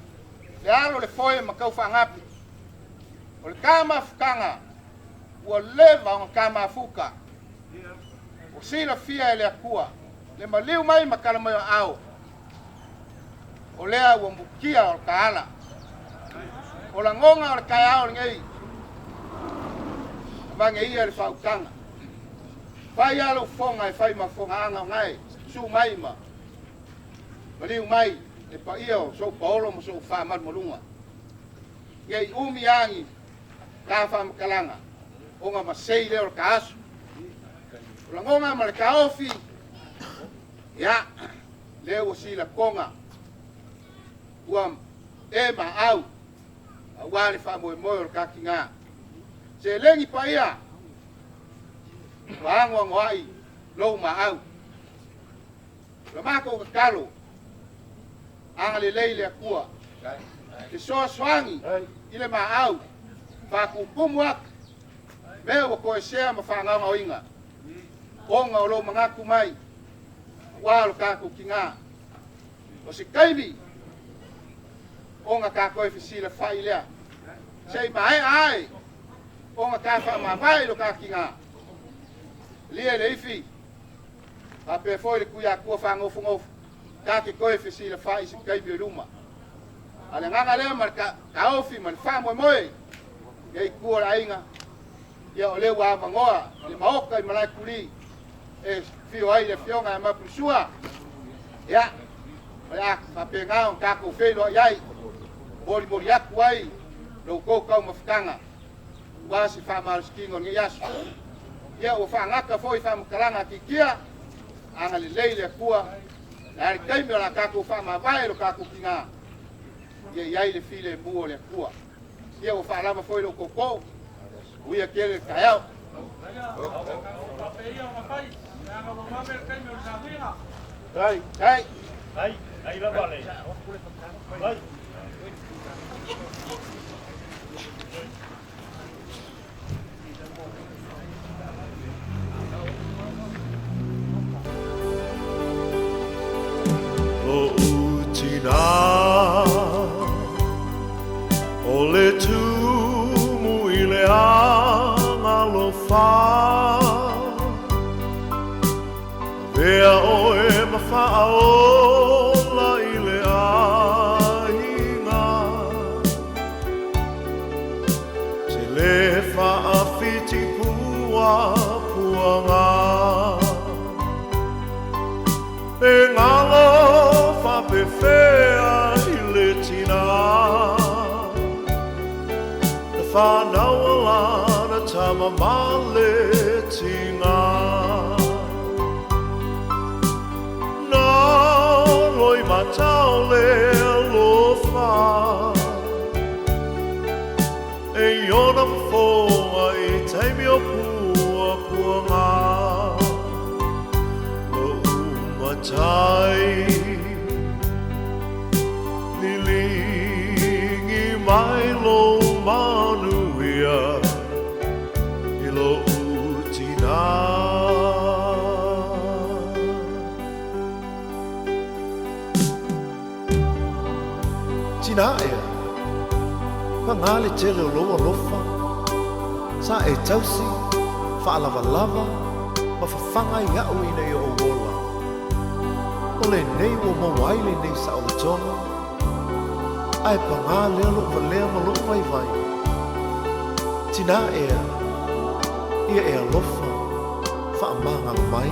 Le alo le foe makau whangapi. O le kama fukanga. Ua leva o kama fuka. O sila fia e le akua. Le maliu mai makala mai o au. O lea ua mbukia o ka ala. O la ngonga o le Taeao ngei. Vange ia le whaukanga. Whai alo fonga e whai ma fonga anga ngai. Su mai ma. Maliu mai. E pa ia o Sao Paulo mo so whaamad molunga. Iei umi angi ka whaamakalanga. O ngā masei leo ka asu. O la ngonga ma le ka ofi. Ia, leo o sila konga. Ua e ma au. A wale whaamoe moe o ka ki ngā. Se lengi pa ia. Waango ngoai. Lou ma au. La mako ka kalo. Anga le leile akua. Ke soa swangi. Ile ma au. Whaku pumuak. Mea wa koe sea ma whanganga o inga. Onga o lo mangaku mai. Walo kako ki ngā. O se kaimi. Onga kako e fisila whai lea. Sei mai ai. Onga ka ma vai lo ka ki ngā. Lia le ifi. A pe foi le kuia kua whangofu ngofu. Ka ke koe fisila whai si kaimi o luma. Ale nganga lea marka kaofi man fa moe. Ia ikua la inga. Ia ole wa mangoa le maoka I malai kuli. E fio ai le fionga ma pusua. Ia. Ia fa pengao ka ko felo iai. Boli mori aku ai. Lo ko ka mafkanga. Wa si fa mal skingo ngi yasu. Ia o fa ngaka foi fa mkaranga kikia. Anga le leile kua. Ai kai me la ka ko fa ma vai lo ka ko kinga. Ia iai le file buo le kua. Ia o fa lama foi lo koko. Uia kele Taeao. Ai, ai. Ai la vale. Vai. O utina o le tumu I le angalofa Vea o e mawhaaola I le ainga Se le whaafiti pua puanga E ngalo whapewhea I le tina E whanau alana tama male tinga Nā loi matau le alofa E iona mawhoa I teimi o pua puanga Tai lilingi mai lo manuia I lo utina Tina ea Pangale tele o loa lofa Sa e tausi Whaalava-lava Ma whawhanga I au ina I o wola O le nei o mawai le nei sa o le tonga Ai pa ngā lea lo pa lea ma lo vai vai Tina ea Ia ea lofa Wha amanga mai